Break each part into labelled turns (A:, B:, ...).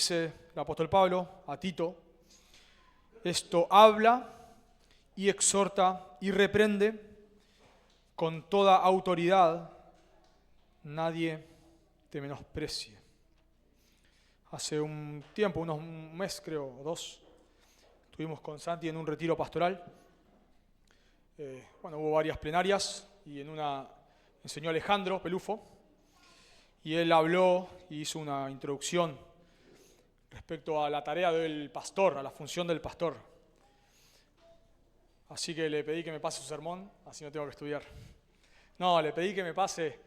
A: dice el apóstol Pablo a Tito, esto habla y exhorta y reprende con toda autoridad, nadie te menosprecie. Hace un tiempo, un mes creo, o 2, estuvimos con Santi en un retiro pastoral. Hubo varias plenarias y en una enseñó Alejandro Pelufo y él habló y hizo una introducción respecto a la tarea del pastor, a la función del pastor. Así que le pedí que me pase su sermón, así no tengo que estudiar. No, le pedí que me pase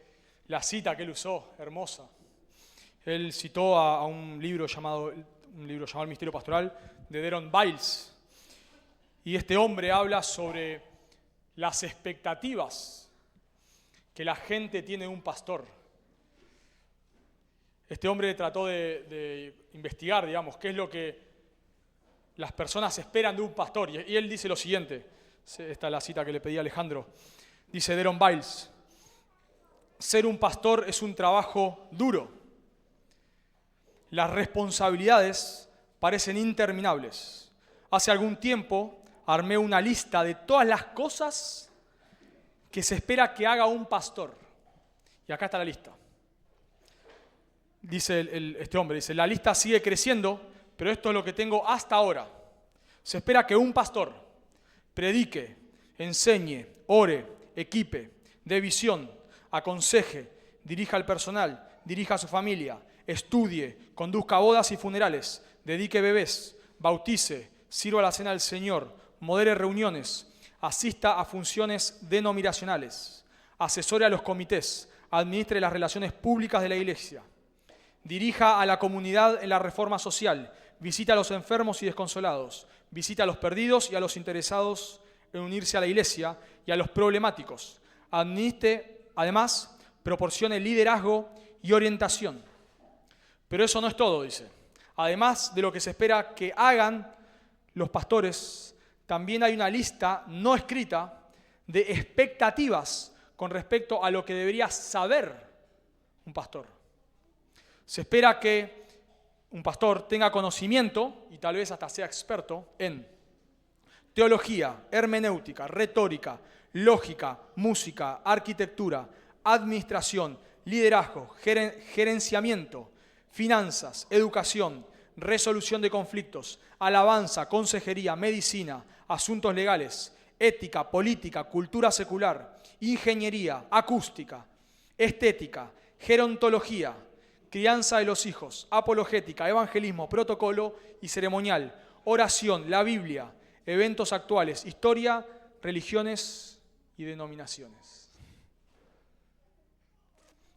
A: la cita que él usó, hermosa. Él citó a un libro llamado El Misterio Pastoral de Deron Biles. Y este hombre habla sobre las expectativas que la gente tiene de un pastor. Este hombre trató de investigar, digamos, qué es lo que las personas esperan de un pastor. Y él dice lo siguiente, esta es la cita que le pedí a Alejandro. Dice Deron Biles, ser un pastor es un trabajo duro. Las responsabilidades parecen interminables. Hace algún tiempo armé una lista de todas las cosas que se espera que haga un pastor. Y acá está la lista. Dice este hombre, dice, la lista sigue creciendo, pero esto es lo que tengo hasta ahora. Se espera que un pastor predique, enseñe, ore, equipe, dé visión, aconseje, dirija al personal, dirija a su familia, estudie, conduzca bodas y funerales, dedique bebés, bautice, sirva a la cena del Señor, modere reuniones, asista a funciones denominacionales, asesore a los comités, administre las relaciones públicas de la iglesia, dirija a la comunidad en la reforma social, visita a los enfermos y desconsolados, visita a los perdidos y a los interesados en unirse a la iglesia y a los problemáticos. Administre, además, proporcione liderazgo y orientación. Pero eso no es todo, dice. Además de lo que se espera que hagan los pastores, también hay una lista no escrita de expectativas con respecto a lo que debería saber un pastor. Se espera que un pastor tenga conocimiento, y tal vez hasta sea experto, en teología, hermenéutica, retórica, lógica, música, arquitectura, administración, liderazgo, gerenciamiento, finanzas, educación, resolución de conflictos, alabanza, consejería, medicina, asuntos legales, ética, política, cultura secular, ingeniería, acústica, estética, gerontología, crianza de los hijos, apologética, evangelismo, protocolo y ceremonial, oración, la Biblia, eventos actuales, historia, religiones y denominaciones.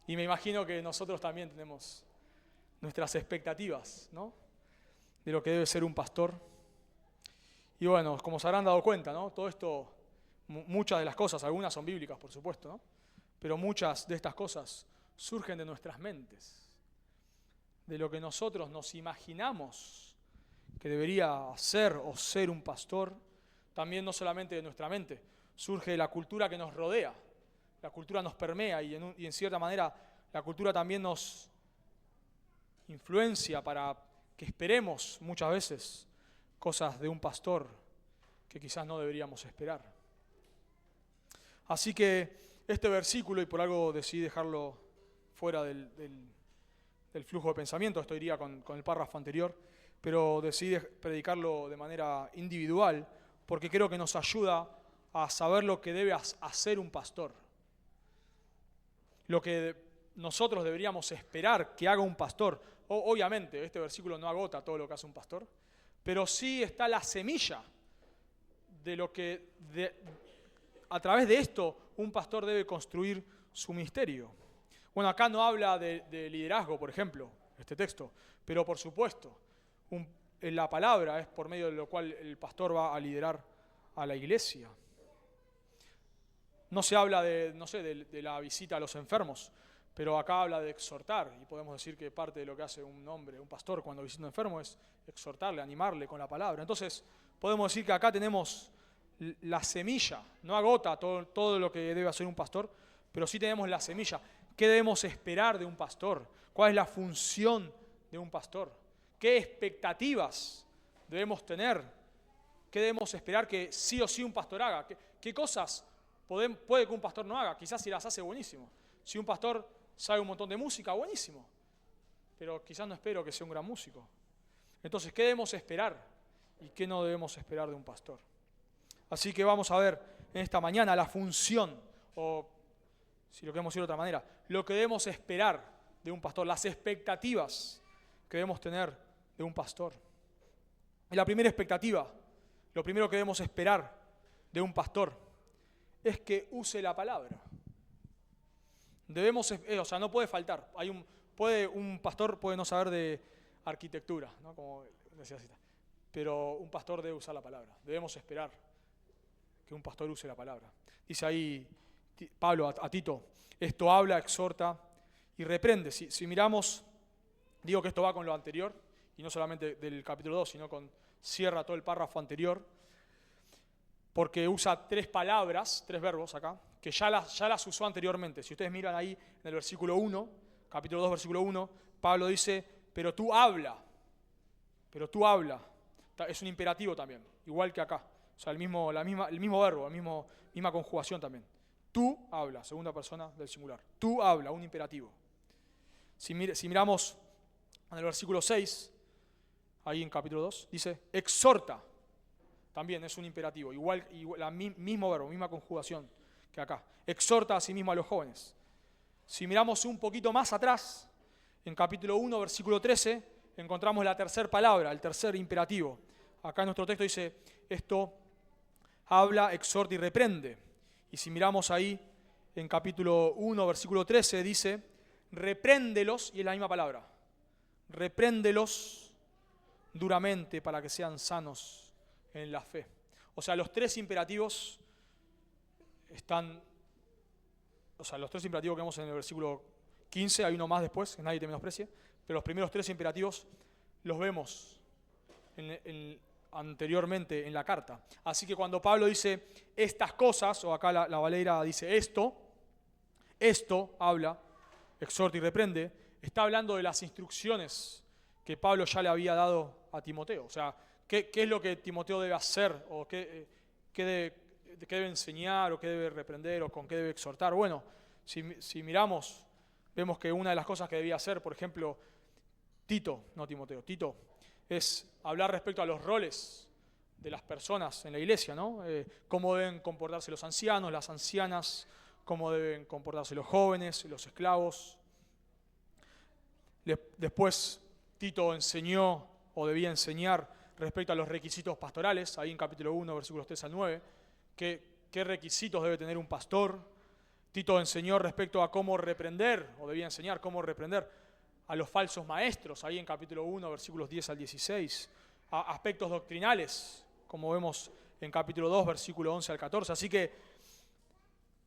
A: Y me imagino que nosotros también tenemos nuestras expectativas, ¿no?, de lo que debe ser un pastor. Y bueno, como se habrán dado cuenta, ¿no?, todo esto, muchas de las cosas, algunas son bíblicas, por supuesto, ¿no?, pero muchas de estas cosas surgen de nuestras mentes, de lo que nosotros nos imaginamos que debería ser o ser un pastor. También no solamente de nuestra mente, surge de la cultura que nos rodea. La cultura nos permea y en cierta manera la cultura también nos influencia para que esperemos muchas veces cosas de un pastor que quizás no deberíamos esperar. Así que este versículo, y por algo decidí dejarlo fuera del flujo de pensamiento, esto iría con el párrafo anterior, pero decidí predicarlo de manera individual porque creo que nos ayuda a saber lo que debe hacer un pastor. Lo que nosotros deberíamos esperar que haga un pastor. Obviamente, este versículo no agota todo lo que hace un pastor, pero sí está la semilla de lo que a través de esto un pastor debe construir su ministerio. Bueno, acá no habla de liderazgo, por ejemplo, este texto, pero por supuesto, la palabra es por medio de lo cual el pastor va a liderar a la iglesia. No se habla de la visita a los enfermos, pero acá habla de exhortar, y podemos decir que parte de lo que hace un hombre, un pastor, cuando visita a un enfermo es exhortarle, animarle con la palabra. Entonces, podemos decir que acá tenemos la semilla, no agota todo lo que debe hacer un pastor, pero sí tenemos la semilla. ¿Qué debemos esperar de un pastor? ¿Cuál es la función de un pastor? ¿Qué expectativas debemos tener? ¿Qué debemos esperar que sí o sí un pastor haga? ¿Qué cosas puede que un pastor no haga? Quizás si las hace, buenísimo. Si un pastor sabe un montón de música, buenísimo. Pero quizás no espero que sea un gran músico. Entonces, ¿qué debemos esperar y qué no debemos esperar de un pastor? Así que vamos a ver en esta mañana la función, o si lo queremos decir de otra manera, lo que debemos esperar de un pastor, las expectativas que debemos tener de un pastor. Y la primera expectativa, lo primero que debemos esperar de un pastor, es que use la palabra. Debemos, no puede faltar. Un pastor puede no saber de arquitectura, ¿no? Como decía Cita, pero un pastor debe usar la palabra. Debemos esperar que un pastor use la palabra. Dice ahí Pablo a Tito, esto habla, exhorta y reprende. Si miramos, digo que esto va con lo anterior, y no solamente del capítulo 2, sino cierra todo el párrafo anterior, porque usa 3 palabras, 3 verbos acá, que ya las usó anteriormente. Si ustedes miran ahí en el versículo 1, capítulo 2, versículo 1, Pablo dice, pero tú habla. Es un imperativo también, igual que acá. O sea, el mismo verbo, misma conjugación también. Tú habla, segunda persona del singular. Tú habla, un imperativo. Si miramos en el versículo 6, ahí en capítulo 2, dice, exhorta. También es un imperativo, igual mismo verbo, misma conjugación que acá. Exhorta a sí mismo a los jóvenes. Si miramos un poquito más atrás, en capítulo 1, versículo 13, encontramos la tercera palabra, el tercer imperativo. Acá en nuestro texto dice, esto habla, exhorta y reprende. Y si miramos ahí, en capítulo 1, versículo 13, dice, repréndelos, y es la misma palabra. Repréndelos duramente para que sean sanos en la fe. O sea, los 3 imperativos los 3 imperativos que vemos en el versículo 15, hay uno más después, que nadie te menosprecie, pero los primeros 3 imperativos los vemos anteriormente en la carta. Así que cuando Pablo dice estas cosas, o acá la Valera dice esto habla, exhorta y reprende, está hablando de las instrucciones que Pablo ya le había dado a Timoteo. O sea, ¿qué es lo que Timoteo debe hacer? ¿O qué debe enseñar? ¿O qué debe reprender? ¿O con qué debe exhortar? Bueno, si miramos, vemos que una de las cosas que debía hacer, por ejemplo, Tito, es hablar respecto a los roles de las personas en la iglesia, ¿no? Cómo deben comportarse los ancianos, las ancianas, cómo deben comportarse los jóvenes, los esclavos. Después Tito enseñó, o debía enseñar, respecto a los requisitos pastorales, ahí en capítulo 1, versículos 3 al 9, qué requisitos debe tener un pastor. Tito enseñó respecto a cómo reprender, o debía enseñar cómo reprender a los falsos maestros, ahí en capítulo 1, versículos 10 al 16, a aspectos doctrinales, como vemos en capítulo 2, versículo 11 al 14. Así que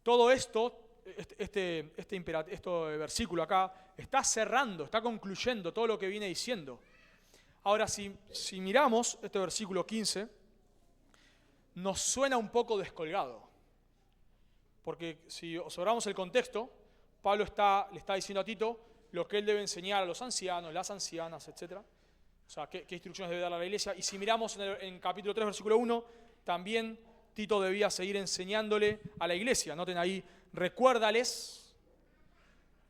A: todo esto, este versículo acá, está cerrando, está concluyendo todo lo que viene diciendo. Ahora, si miramos este versículo 15, nos suena un poco descolgado. Porque si observamos el contexto, Pablo le está diciendo a Tito lo que él debe enseñar a los ancianos, las ancianas, etc. O sea, qué instrucciones debe dar a la iglesia. Y si miramos en capítulo 3, versículo 1, también Tito debía seguir enseñándole a la iglesia. Noten ahí, recuérdales,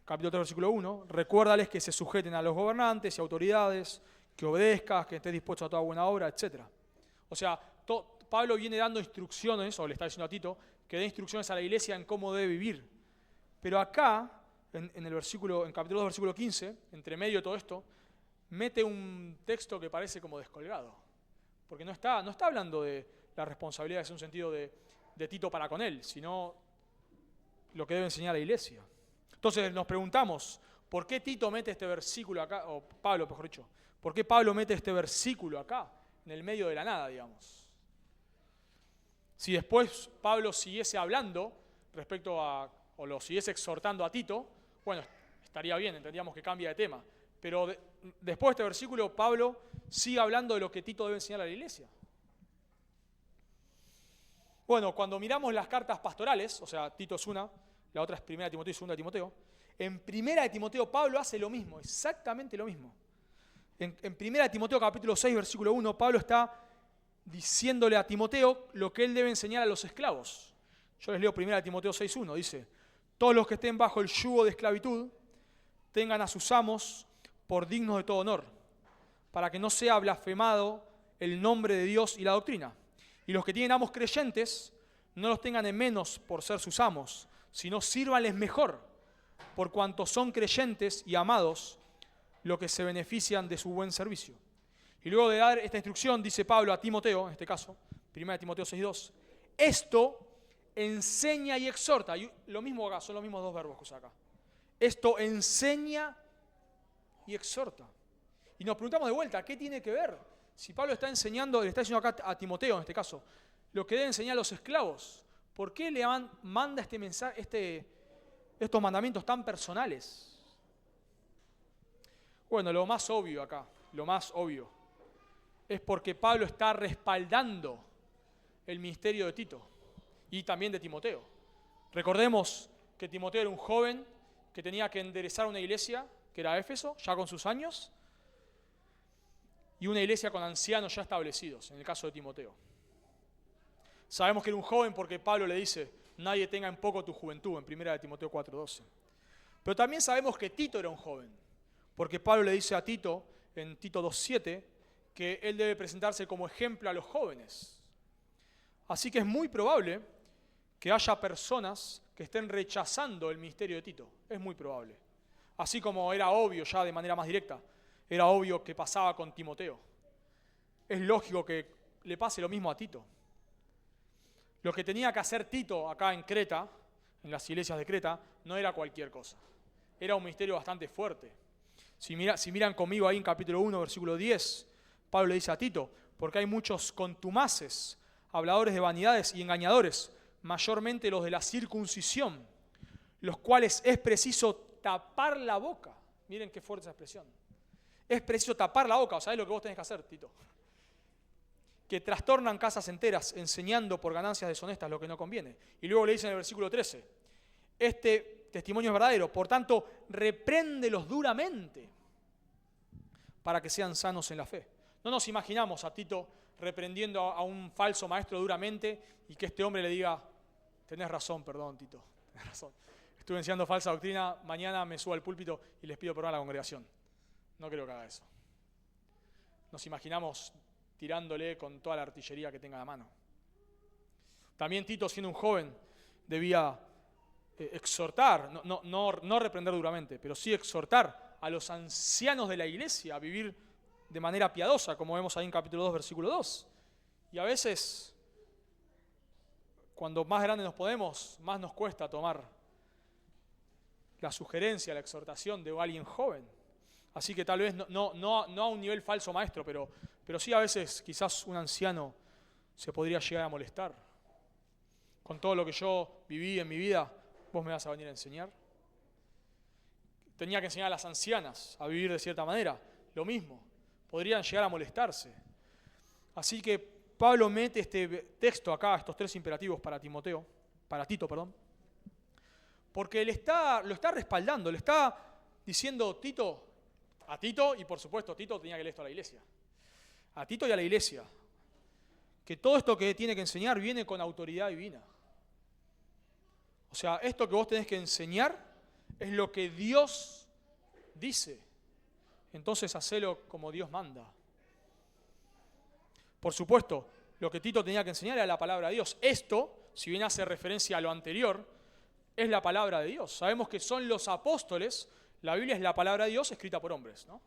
A: capítulo 3, versículo 1, recuérdales que se sujeten a los gobernantes y autoridades, que obedezcas, que estés dispuesto a toda buena obra, etc. O sea, Pablo viene dando instrucciones, o le está diciendo a Tito, que dé instrucciones a la iglesia en cómo debe vivir. Pero acá, en capítulo 2, versículo 15, entre medio de todo esto, mete un texto que parece como descolgado. Porque no está hablando de la responsabilidad en un sentido de Tito para con él, sino lo que debe enseñar la iglesia. Entonces nos preguntamos, ¿por qué Tito mete este versículo acá? O Pablo, mejor dicho, ¿por qué Pablo mete este versículo acá, en el medio de la nada, digamos? Si después Pablo siguiese hablando o lo siguiese exhortando a Tito, bueno, estaría bien, entendíamos que cambia de tema. Pero después de este versículo, Pablo sigue hablando de lo que Tito debe enseñar a la iglesia. Bueno, cuando miramos las cartas pastorales, o sea, Tito es una, la otra es 1 Timoteo y 2 Timoteo, en 1 Timoteo Pablo hace lo mismo, exactamente lo mismo. En 1 Timoteo capítulo 6, versículo 1, Pablo está diciéndole a Timoteo lo que él debe enseñar a los esclavos. Yo les leo 1 Timoteo 6:1, dice: todos los que estén bajo el yugo de esclavitud tengan a sus amos por dignos de todo honor, para que no sea blasfemado el nombre de Dios y la doctrina. Y los que tienen amos creyentes, no los tengan en menos por ser sus amos, sino sírvanles mejor, por cuanto son creyentes y amados, lo que se benefician de su buen servicio. Y luego de dar esta instrucción, dice Pablo a Timoteo, en este caso, 1 Timoteo 6:2, esto enseña y exhorta. Y lo mismo acá, son los mismos dos verbos que usa acá. Esto enseña y exhorta. Y nos preguntamos de vuelta, ¿qué tiene que ver? Si Pablo está enseñando, le está diciendo acá a Timoteo, en este caso, lo que debe enseñar a los esclavos, ¿por qué le manda este mensaje, estos mandamientos tan personales? Bueno, lo más obvio acá, lo más obvio, es porque Pablo está respaldando el ministerio de Tito y también de Timoteo. Recordemos que Timoteo era un joven que tenía que enderezar una iglesia, que era Éfeso, ya con sus años, y una iglesia con ancianos ya establecidos, en el caso de Timoteo. Sabemos que era un joven porque Pablo le dice, nadie tenga en poco tu juventud, en 1 Timoteo 4:12. Pero también sabemos que Tito era un joven, porque Pablo le dice a Tito, en Tito 2:7, que él debe presentarse como ejemplo a los jóvenes. Así que es muy probable que haya personas que estén rechazando el ministerio de Tito. Es muy probable. Así como era obvio ya de manera más directa, era obvio que pasaba con Timoteo. Es lógico que le pase lo mismo a Tito. Lo que tenía que hacer Tito acá en Creta, en las iglesias de Creta, no era cualquier cosa. Era un ministerio bastante fuerte. Si miran conmigo ahí en capítulo 1, versículo 10, Pablo le dice a Tito, porque hay muchos contumaces, habladores de vanidades y engañadores, mayormente los de la circuncisión, los cuales es preciso tapar la boca. Miren qué fuerte esa expresión. Es preciso tapar la boca, o sea, es lo que vos tenés que hacer, Tito. Que trastornan casas enteras, enseñando por ganancias deshonestas lo que no conviene. Y luego le dice en el versículo 13, este testimonio es verdadero, por tanto, repréndelos duramente para que sean sanos en la fe. No nos imaginamos a Tito reprendiendo a un falso maestro duramente y que este hombre le diga, tenés razón, perdón, Tito, tenés razón. Estuve enseñando falsa doctrina, mañana me subo al púlpito y les pido perdón a la congregación. No creo que haga eso. Nos imaginamos tirándole con toda la artillería que tenga a la mano. También Tito, siendo un joven, debía exhortar, no reprender duramente, pero sí exhortar a los ancianos de la iglesia a vivir de manera piadosa, como vemos ahí en capítulo 2, versículo 2. Y a veces, cuando más grandes nos podemos, más nos cuesta tomar la sugerencia, la exhortación de alguien joven. Así que tal vez no a un nivel falso maestro, pero sí a veces quizás un anciano se podría llegar a molestar. Con todo lo que yo viví en mi vida, ¿vos me vas a venir a enseñar? Tenía que enseñar a las ancianas a vivir de cierta manera. Lo mismo, podrían llegar a molestarse. Así que Pablo mete este texto acá, estos tres imperativos para Tito, porque lo está respaldando, le está diciendo a Tito, y por supuesto Tito tenía que leer esto a la iglesia, a Tito y a la iglesia, que todo esto que tiene que enseñar viene con autoridad divina. O sea, esto que vos tenés que enseñar es lo que Dios dice. Entonces hacelo como Dios manda. Por supuesto, lo que Tito tenía que enseñar era la palabra de Dios. Esto, si bien hace referencia a lo anterior, es la palabra de Dios. Sabemos que son los apóstoles, la Biblia es la palabra de Dios escrita por hombres, ¿no?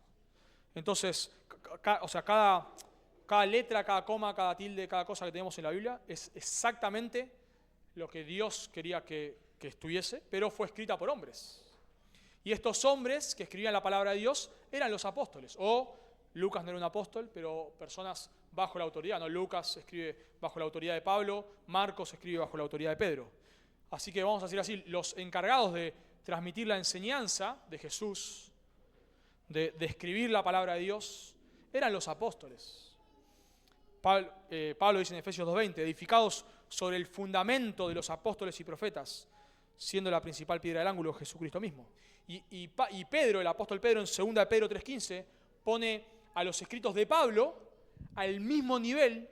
A: Entonces, cada letra, cada coma, cada tilde, cada cosa que tenemos en la Biblia es exactamente lo que Dios quería que estuviese, pero fue escrita por hombres. Y estos hombres que escribían la palabra de Dios eran los apóstoles. O Lucas no era un apóstol, pero personas bajo la autoridad. ¿No? Lucas escribe bajo la autoridad de Pablo, Marcos escribe bajo la autoridad de Pedro. Así que vamos a decir así, los encargados de transmitir la enseñanza de Jesús, de escribir la palabra de Dios, eran los apóstoles. Pablo dice en Efesios 2:20, edificados sobre el fundamento de los apóstoles y profetas, siendo la principal piedra del ángulo Jesucristo mismo. Y Pedro, el apóstol Pedro, en 2 Pedro 3:15, pone a los escritos de Pablo al mismo nivel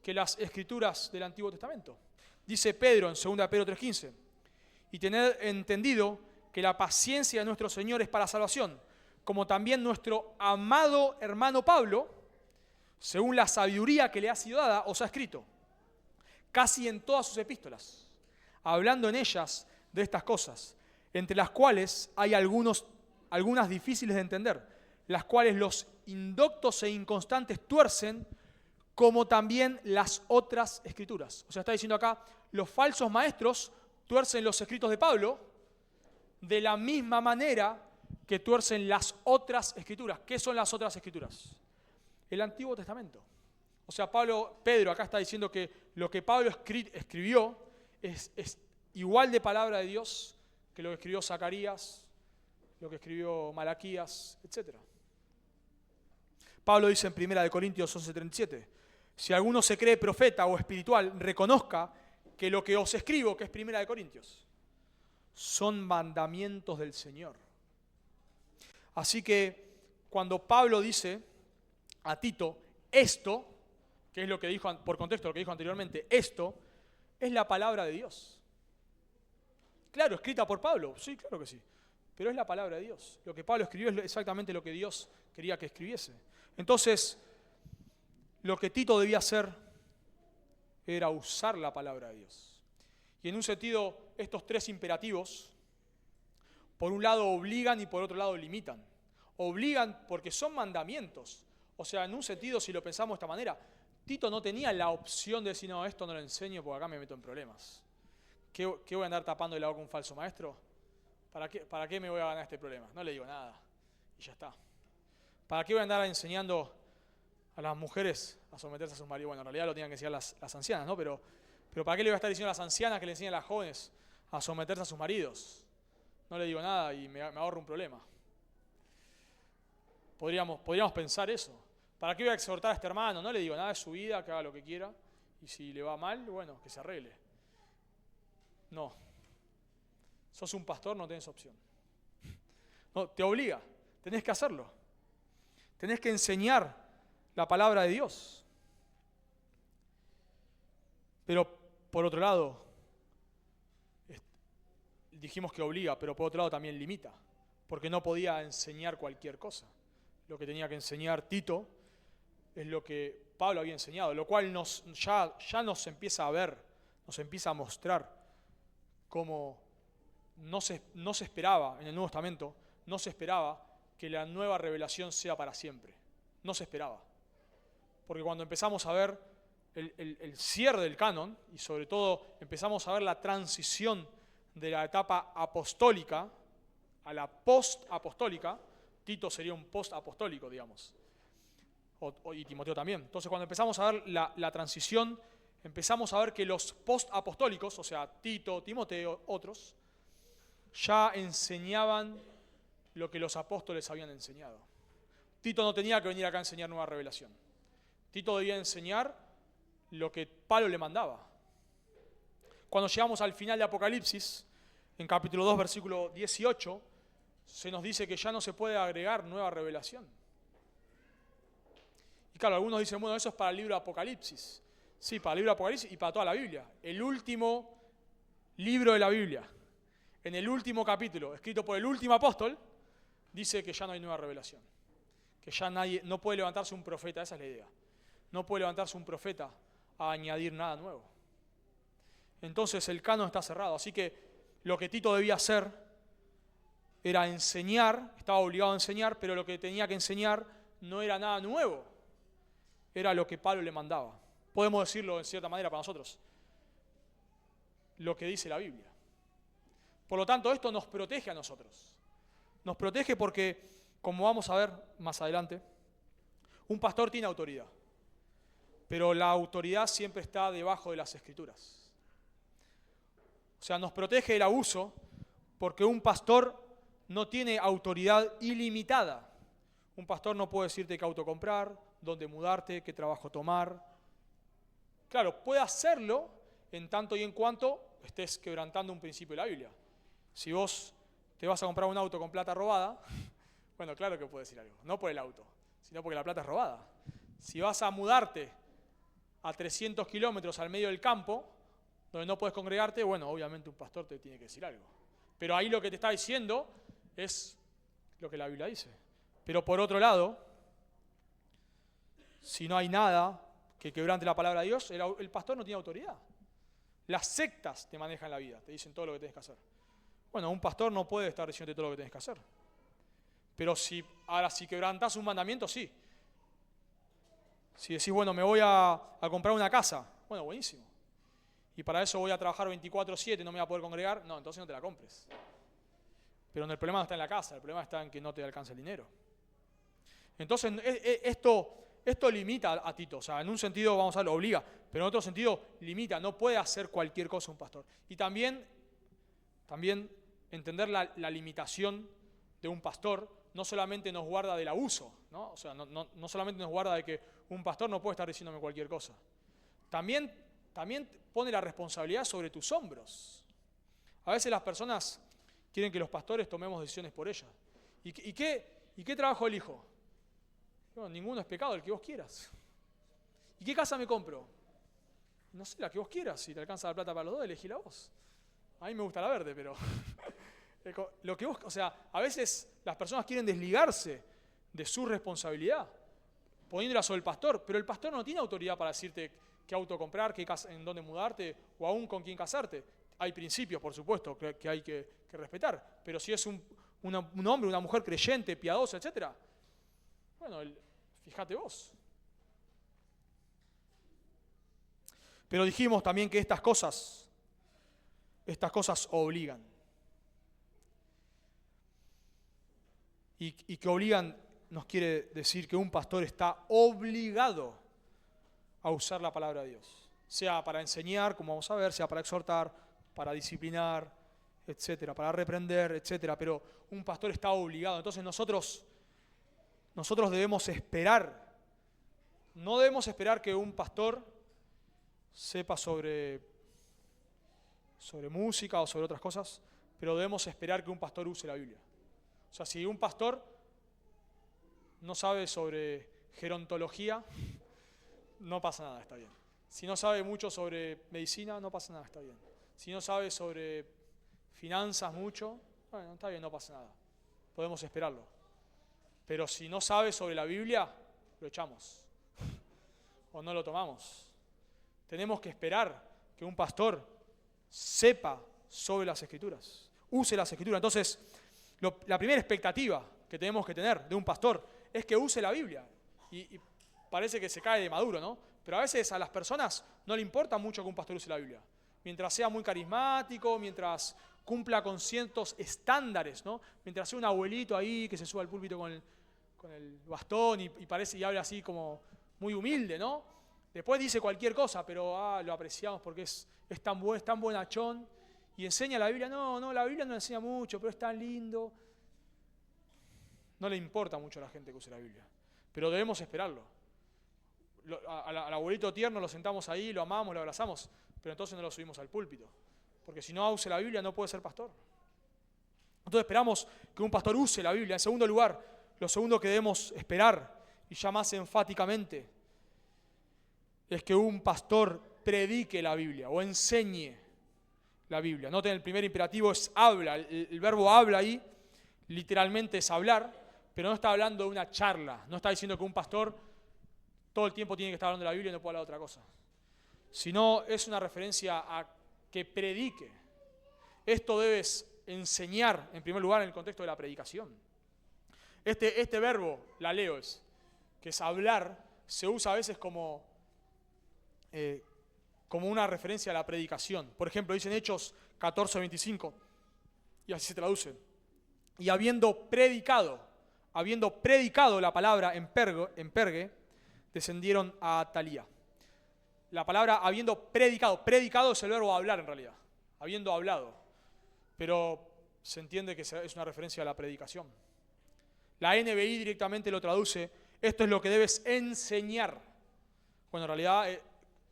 A: que las escrituras del Antiguo Testamento. Dice Pedro en 2 Pedro 3:15, y tened entendido que la paciencia de nuestro Señor es para salvación, como también nuestro amado hermano Pablo, según la sabiduría que le ha sido dada, os ha escrito, casi en todas sus epístolas, hablando en ellas de estas cosas, entre las cuales hay algunas difíciles de entender, las cuales los indoctos e inconstantes tuercen, como también las otras escrituras. O sea, está diciendo acá, los falsos maestros tuercen los escritos de Pablo de la misma manera que tuercen las otras escrituras. ¿Qué son las otras escrituras? El Antiguo Testamento. O sea, Pedro acá está diciendo que lo que Pablo escribió es igual de palabra de Dios que lo que escribió Zacarías, lo que escribió Malaquías, etc. Pablo dice en 1 Corintios 11:37, si alguno se cree profeta o espiritual, reconozca que lo que os escribo, que es 1 Corintios, son mandamientos del Señor. Así que cuando Pablo dice a Tito, esto, que es lo que dijo, por contexto lo que dijo anteriormente, esto es la palabra de Dios. Claro, escrita por Pablo, sí, claro que sí, pero es la palabra de Dios. Lo que Pablo escribió es exactamente lo que Dios quería que escribiese. Entonces, lo que Tito debía hacer era usar la palabra de Dios. Y en un sentido, estos tres imperativos, por un lado obligan y por otro lado limitan. Obligan porque son mandamientos. O sea, en un sentido, si lo pensamos de esta manera, Tito no tenía la opción de decir, no, esto no lo enseño porque acá me meto en problemas. ¿Qué voy a andar tapando el agua con un falso maestro? ¿Para qué me voy a ganar este problema? No le digo nada y ya está. ¿Para qué voy a andar enseñando a las mujeres a someterse a sus maridos? Bueno, en realidad lo tenían que enseñar las ancianas, ¿no? Pero ¿para qué le voy a estar diciendo a las ancianas que le enseñan a las jóvenes a someterse a sus maridos? No le digo nada y me ahorro un problema. Podríamos pensar eso. ¿Para qué voy a exhortar a este hermano? No le digo nada de su vida, que haga lo que quiera. Y si le va mal, bueno, que se arregle. No. Sos un pastor, no tenés opción. No, te obliga. Tenés que hacerlo. Tenés que enseñar la palabra de Dios. Pero, por otro lado, dijimos que obliga, pero por otro lado también limita. Porque no podía enseñar cualquier cosa. Lo que tenía que enseñar Tito es lo que Pablo había enseñado, lo cual ya nos empieza a ver, nos empieza a mostrar cómo no se esperaba en el Nuevo Testamento, no se esperaba que la nueva revelación sea para siempre. No se esperaba. Porque cuando empezamos a ver el cierre del canon, y sobre todo empezamos a ver la transición de la etapa apostólica a la post-apostólica, Tito sería un post-apostólico, digamos, y Timoteo también. Entonces, cuando empezamos a ver la transición, empezamos a ver que los post-apostólicos, o sea, Tito, Timoteo, otros, ya enseñaban lo que los apóstoles habían enseñado. Tito no tenía que venir acá a enseñar nueva revelación. Tito debía enseñar lo que Pablo le mandaba. Cuando llegamos al final de Apocalipsis, en capítulo 2, versículo 18, se nos dice que ya no se puede agregar nueva revelación. Y claro, algunos dicen, bueno, eso es para el libro de Apocalipsis. Sí, para el libro de Apocalipsis y para toda la Biblia. El último libro de la Biblia, en el último capítulo, escrito por el último apóstol, dice que ya no hay nueva revelación. Que ya no puede levantarse un profeta, esa es la idea. No puede levantarse un profeta a añadir nada nuevo. Entonces el canon está cerrado. Así que lo que Tito debía hacer era enseñar, estaba obligado a enseñar, pero lo que tenía que enseñar no era nada nuevo. Era lo que Pablo le mandaba. Podemos decirlo en cierta manera para nosotros. Lo que dice la Biblia. Por lo tanto, esto nos protege a nosotros. Nos protege porque, como vamos a ver más adelante, un pastor tiene autoridad. Pero la autoridad siempre está debajo de las Escrituras. O sea, nos protege del abuso porque un pastor no tiene autoridad ilimitada. Un pastor no puede decirte qué auto comprar, dónde mudarte, qué trabajo tomar. Claro, puede hacerlo en tanto y en cuanto estés quebrantando un principio de la Biblia. Si vos te vas a comprar un auto con plata robada, bueno, claro que puedes decir algo, no por el auto, sino porque la plata es robada. Si vas a mudarte a 300 kilómetros al medio del campo, donde no puedes congregarte, bueno, obviamente un pastor te tiene que decir algo. Pero ahí lo que te está diciendo es lo que la Biblia dice. Pero por otro lado, si no hay nada que quebrante la palabra de Dios, el pastor no tiene autoridad. Las sectas te manejan la vida, te dicen todo lo que tienes que hacer. Bueno, un pastor no puede estar diciéndote todo lo que tienes que hacer. Pero si quebrantás un mandamiento, sí. Si decís, bueno, me voy a comprar una casa, bueno, buenísimo. Y para eso voy a trabajar 24/7, no me voy a poder congregar, no, entonces no te la compres. Pero el problema no está en la casa, el problema está en que no te alcanza el dinero. Entonces, esto limita a Tito, o sea, en un sentido, vamos a ver, lo obliga, pero en otro sentido limita, no puede hacer cualquier cosa un pastor. Y también entender la limitación de un pastor no solamente nos guarda del abuso, ¿no? O sea, no solamente nos guarda de que un pastor no puede estar diciéndome cualquier cosa. También pone la responsabilidad sobre tus hombros. A veces las personas quieren que los pastores tomemos decisiones por ellas. ¿Y qué trabajo elijo? No, ninguno es pecado, el que vos quieras. ¿Y qué casa me compro? No sé, la que vos quieras. Si te alcanza la plata para los dos, elegíla vos. A mí me gusta la verde, pero lo que vos, o sea, a veces las personas quieren desligarse de su responsabilidad, poniéndola sobre el pastor, pero el pastor no tiene autoridad para decirte qué auto comprar, en dónde mudarte o aún con quién casarte. Hay principios, por supuesto, que hay que respetar, pero si es un hombre, una mujer creyente, piadosa, etc., bueno, fíjate vos. Pero dijimos también que estas cosas obligan. Y que obligan nos quiere decir que un pastor está obligado a usar la palabra de Dios. Sea para enseñar, como vamos a ver, sea para exhortar, para disciplinar, etcétera, para reprender, etcétera. Pero un pastor está obligado. Entonces nosotros debemos esperar. No debemos esperar que un pastor sepa sobre música o sobre otras cosas, pero debemos esperar que un pastor use la Biblia. O sea, si un pastor no sabe sobre gerontología, no pasa nada, está bien. Si no sabe mucho sobre medicina, no pasa nada, está bien. Si no sabe sobre finanzas mucho, bueno, está bien, no pasa nada. Podemos esperarlo. Pero si no sabe sobre la Biblia, lo echamos. O no lo tomamos. Tenemos que esperar que un pastor sepa sobre las Escrituras, use las Escrituras. Entonces, la primera expectativa que tenemos que tener de un pastor es que use la Biblia. Y parece que se cae de maduro, ¿no? Pero a veces a las personas no le importa mucho que un pastor use la Biblia. Mientras sea muy carismático, mientras cumpla con ciertos estándares, ¿no? Mientras sea un abuelito ahí que se suba al púlpito con el bastón y parece y habla así como muy humilde, ¿no? Después dice cualquier cosa, pero lo apreciamos porque es tan buenachón. Y enseña la Biblia. No, la Biblia no enseña mucho, pero es tan lindo. No le importa mucho a la gente que use la Biblia. Pero debemos esperarlo. Al abuelito tierno lo sentamos ahí, lo amamos, lo abrazamos, pero entonces no lo subimos al púlpito. Porque si no use la Biblia no puede ser pastor. Entonces esperamos que un pastor use la Biblia. En segundo lugar, lo segundo que debemos esperar, y ya más enfáticamente, es que un pastor predique la Biblia o enseñe la Biblia. Noten, el primer imperativo es habla. El verbo habla ahí literalmente es hablar, pero no está hablando de una charla. No está diciendo que un pastor todo el tiempo tiene que estar hablando de la Biblia y no puede hablar de otra cosa. Sino es una referencia a que predique. Esto debes enseñar, en primer lugar, en el contexto de la predicación. Este verbo, que es hablar, se usa a veces como una referencia a la predicación. Por ejemplo, dice en Hechos 14:25, y así se traduce. Y habiendo predicado la palabra en Pergue, descendieron a Atalía. La palabra habiendo predicado es el verbo hablar en realidad, habiendo hablado, pero se entiende que es una referencia a la predicación. La NBI directamente lo traduce, esto es lo que debes enseñar. Bueno, en realidad,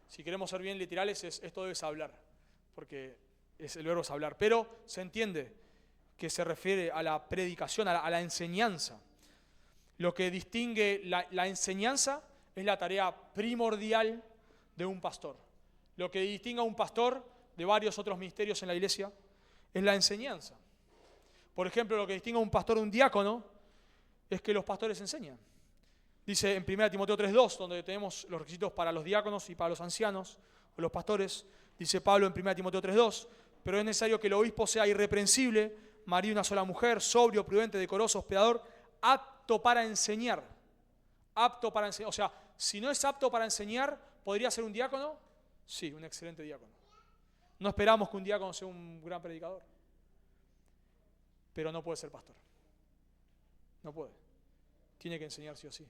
A: si queremos ser bien literales, esto debes hablar, porque el verbo es hablar, pero se entiende que se refiere a la predicación, a la enseñanza. Lo que distingue la enseñanza es la tarea primordial de un pastor. Lo que distingue a un pastor de varios otros ministerios en la iglesia es la enseñanza. Por ejemplo, lo que distingue a un pastor de un diácono es que los pastores enseñan. Dice en 1 Timoteo 3:2, donde tenemos los requisitos para los diáconos y para los ancianos o los pastores, dice Pablo en 1 Timoteo 3:2, pero es necesario que el obispo sea irreprensible, marido de una sola mujer, sobrio, prudente, decoroso, hospedador, apto para enseñar. Apto para enseñar. O sea, si no es apto para enseñar, ¿podría ser un diácono? Sí, un excelente diácono. No esperamos que un diácono sea un gran predicador, pero no puede ser pastor. No puede. Tiene que enseñar sí o sí.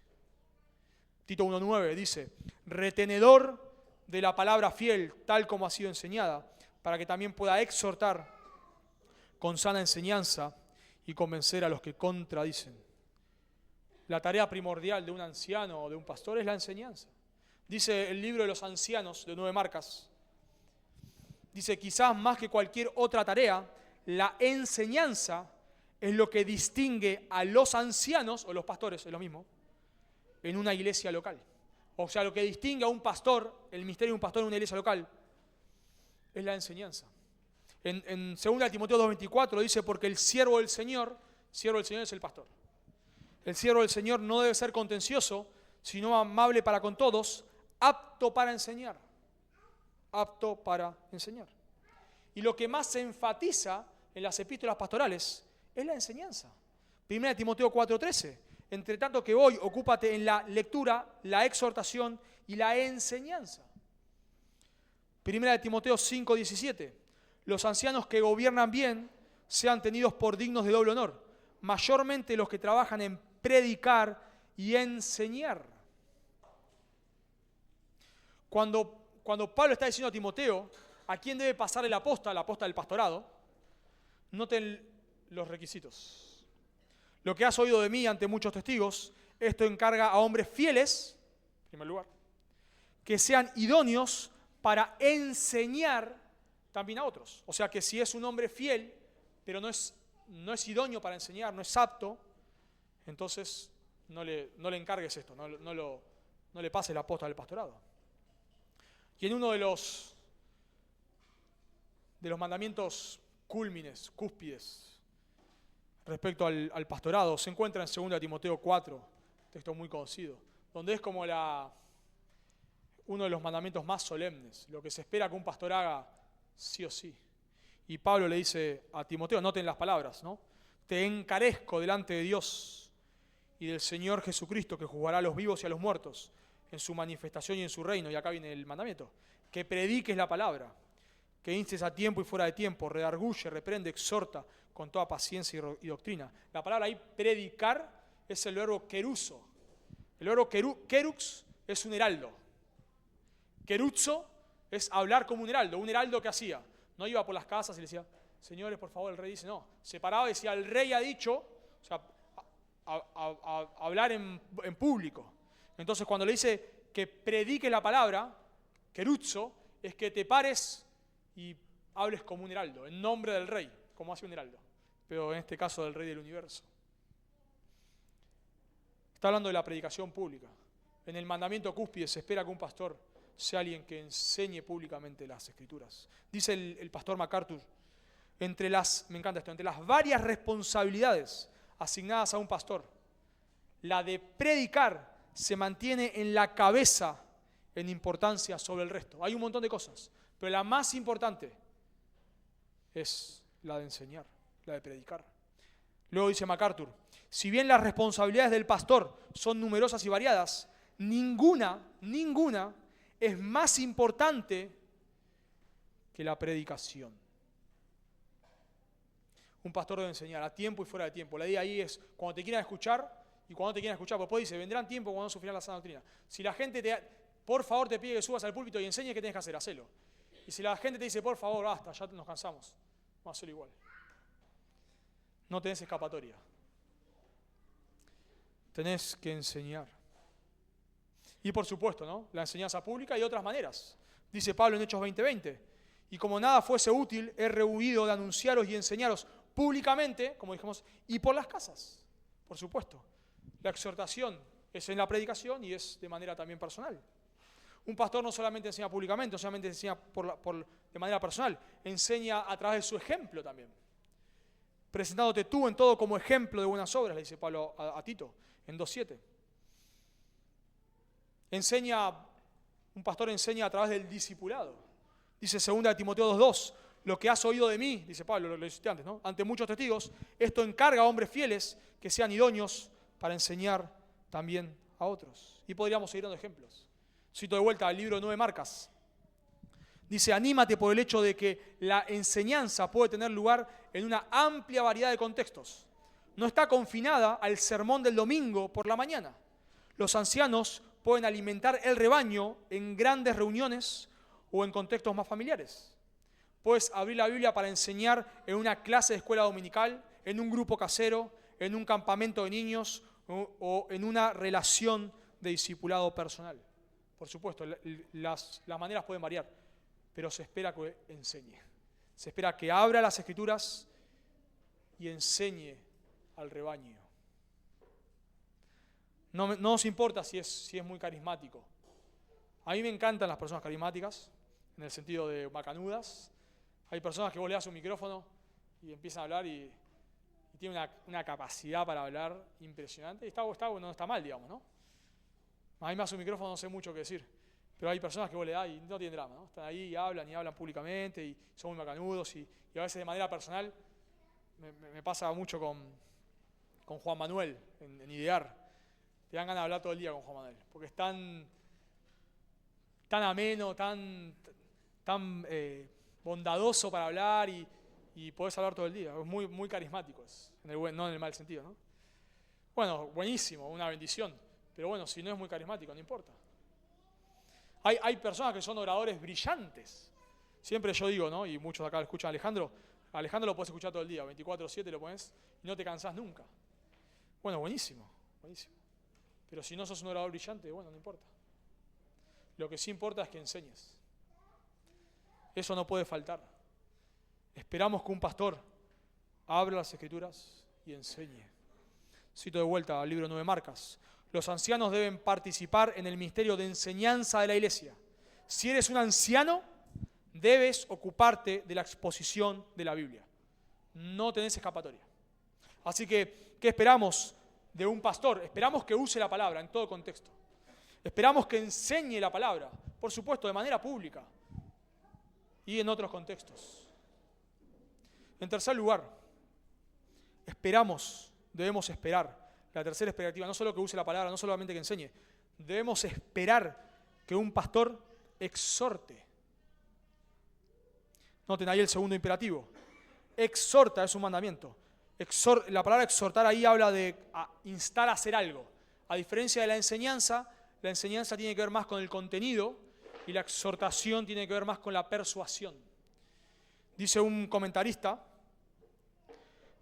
A: Tito 1:9 dice, retenedor de la palabra fiel, tal como ha sido enseñada, para que también pueda exhortar con sana enseñanza y convencer a los que contradicen. La tarea primordial de un anciano o de un pastor es la enseñanza. Dice el libro de los ancianos de 9 Marcas, dice, quizás más que cualquier otra tarea, la enseñanza es lo que distingue a los ancianos, o los pastores, es lo mismo, en una iglesia local. O sea, lo que distingue a un pastor, el ministerio de un pastor en una iglesia local, es la enseñanza. En 2 Timoteo 2:24 dice, porque el siervo del Señor es el pastor. El siervo del Señor no debe ser contencioso, sino amable para con todos, apto para enseñar. Apto para enseñar. Y lo que más se enfatiza en las epístolas pastorales es la enseñanza. 1 Timoteo 4:13. Entre tanto que hoy, ocúpate en la lectura, la exhortación y la enseñanza. 1 Timoteo 5:17. Los ancianos que gobiernan bien sean tenidos por dignos de doble honor, mayormente los que trabajan en predicar y enseñar. Cuando Pablo está diciendo a Timoteo a quién debe pasar la posta del pastorado, noten los requisitos. Lo que has oído de mí ante muchos testigos, esto encarga a hombres fieles, en primer lugar, que sean idóneos para enseñar también a otros. O sea que si es un hombre fiel, pero no es idóneo para enseñar, no es apto, entonces no le encargues esto, no le pases la posta del pastorado. Y en uno de los mandamientos cúspides, respecto al pastorado, se encuentra en 2 Timoteo 4, texto muy conocido, donde es como uno de los mandamientos más solemnes, lo que se espera que un pastor haga sí o sí. Y Pablo le dice a Timoteo, noten las palabras, ¿no? Te encarezco delante de Dios y del Señor Jesucristo, que juzgará a los vivos y a los muertos en su manifestación y en su reino. Y acá viene el mandamiento, que prediques la palabra, que instes a tiempo y fuera de tiempo, redarguye, reprende, exhorta con toda paciencia y doctrina. La palabra ahí, predicar, es el verbo keruzo. El verbo kerux es un heraldo. Keruzo es hablar como un heraldo que hacía. No iba por las casas y le decía, señores, por favor, el rey dice, no. Se paraba y decía, el rey ha dicho, o sea, a hablar en público. Entonces, cuando le dice que predique la palabra, keruzo, es que te pares y hables como un heraldo, en nombre del rey, como hace un heraldo, pero en este caso del rey del universo. Está hablando de la predicación pública. En el mandamiento cúspide se espera que un pastor sea alguien que enseñe públicamente las Escrituras. Dice el pastor MacArthur, me encanta esto, entre las varias responsabilidades asignadas a un pastor, la de predicar se mantiene en la cabeza en importancia sobre el resto. Hay un montón de cosas, pero la más importante es la de enseñar, la de predicar. Luego dice MacArthur, si bien las responsabilidades del pastor son numerosas y variadas, ninguna es más importante que la predicación. Un pastor debe enseñar a tiempo y fuera de tiempo. La idea ahí es cuando te quieran escuchar y cuando no te quieran escuchar. Porque después dice, vendrán tiempos cuando no sufrirán la sana doctrina. Si la gente por favor te pide que subas al púlpito y enseñes, ¿qué tienes que hacer? Hacelo. Y si la gente te dice, por favor, basta, ya nos cansamos, vamos a hacerlo igual. No tenés escapatoria. Tenés que enseñar. Y por supuesto, ¿no? La enseñanza pública y de otras maneras. Dice Pablo en Hechos 20:20. Y como nada fuese útil, he rehuido de anunciaros y enseñaros públicamente, como dijimos, y por las casas. Por supuesto. La exhortación es en la predicación y es de manera también personal. Un pastor no solamente enseña públicamente, no solamente enseña de manera personal, enseña a través de su ejemplo también. Presentándote tú en todo como ejemplo de buenas obras, le dice Pablo a Tito en 2:7. Un pastor enseña a través del discipulado. Dice 2 Timoteo 2:2, lo que has oído de mí, dice Pablo, lo dijiste antes, ¿no? Ante muchos testigos, esto encarga a hombres fieles que sean idóneos para enseñar también a otros. Y podríamos seguir dando ejemplos. Cito de vuelta al libro 9 Marcas. Dice, anímate por el hecho de que la enseñanza puede tener lugar en una amplia variedad de contextos. No está confinada al sermón del domingo por la mañana. Los ancianos pueden alimentar el rebaño en grandes reuniones o en contextos más familiares. Puedes abrir la Biblia para enseñar en una clase de escuela dominical, en un grupo casero, en un campamento de niños o en una relación de discipulado personal. Por supuesto, las maneras pueden variar, pero se espera que enseñe. Se espera que abra las Escrituras y enseñe al rebaño. No nos importa si es muy carismático. A mí me encantan las personas carismáticas, en el sentido de macanudas. Hay personas que vos le das un micrófono y empiezan a hablar y tienen una capacidad para hablar impresionante. Y no está mal, digamos, ¿no? A mí me hace un micrófono, no sé mucho qué decir. Pero hay personas que vos le das y no tienen drama, ¿no? Están ahí y hablan públicamente y son muy macanudos. Y a veces de manera personal, me pasa mucho con Juan Manuel en Idear. Te dan ganas de hablar todo el día con Juan Manuel, porque es tan ameno, tan bondadoso para hablar y podés hablar todo el día. Es muy, muy carismático, no en el mal sentido, ¿no? Bueno, buenísimo, una bendición, pero bueno, si no es muy carismático, no importa. Hay personas que son oradores brillantes. Siempre yo digo, ¿no? Y muchos acá lo escuchan a Alejandro lo podés escuchar todo el día, 24/7 lo pones y no te cansás nunca. Bueno, buenísimo, buenísimo. Pero si no sos un orador brillante, bueno, no importa. Lo que sí importa es que enseñes. Eso no puede faltar. Esperamos que un pastor abra las Escrituras y enseñe. Cito de vuelta al libro 9 Marcas. Los ancianos deben participar en el ministerio de enseñanza de la iglesia. Si eres un anciano, debes ocuparte de la exposición de la Biblia. No tenés escapatoria. Así que, ¿qué esperamos de un pastor? Esperamos que use la palabra en todo contexto. Esperamos que enseñe la palabra, por supuesto, de manera pública y en otros contextos. En tercer lugar, debemos esperar. La tercera expectativa, no solo que use la palabra, no solamente que enseñe, debemos esperar que un pastor exhorte. Noten ahí el segundo imperativo. Exhorta es un mandamiento. La palabra exhortar ahí habla de instar a hacer algo. A diferencia de la enseñanza tiene que ver más con el contenido y la exhortación tiene que ver más con la persuasión. Dice un comentarista,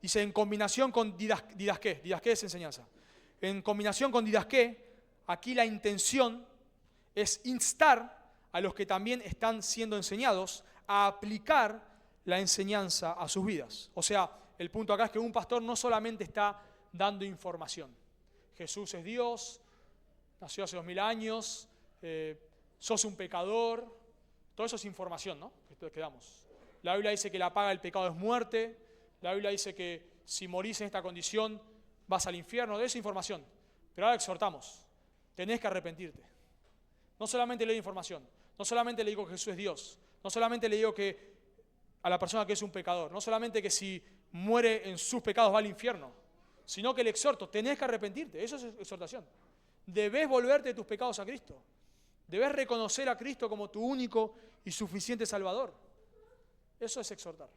A: en combinación con didasqué es enseñanza. En combinación con didasqué, aquí la intención es instar a los que también están siendo enseñados a aplicar la enseñanza a sus vidas. O sea, el punto acá es que un pastor no solamente está dando información. Jesús es Dios, nació hace 2000 años, sos un pecador, todo eso es información, ¿no? Que damos. La Biblia dice que la paga del pecado es muerte. La Biblia dice que si morís en esta condición vas al infierno, de esa información. Pero ahora exhortamos, tenés que arrepentirte. No solamente le doy información, no solamente le digo que Jesús es Dios, no solamente le digo que a la persona que es un pecador, no solamente que si muere en sus pecados va al infierno, sino que le exhorto, tenés que arrepentirte, eso es exhortación. Debés volverte de tus pecados a Cristo. Debés reconocer a Cristo como tu único y suficiente Salvador. Eso es exhortar.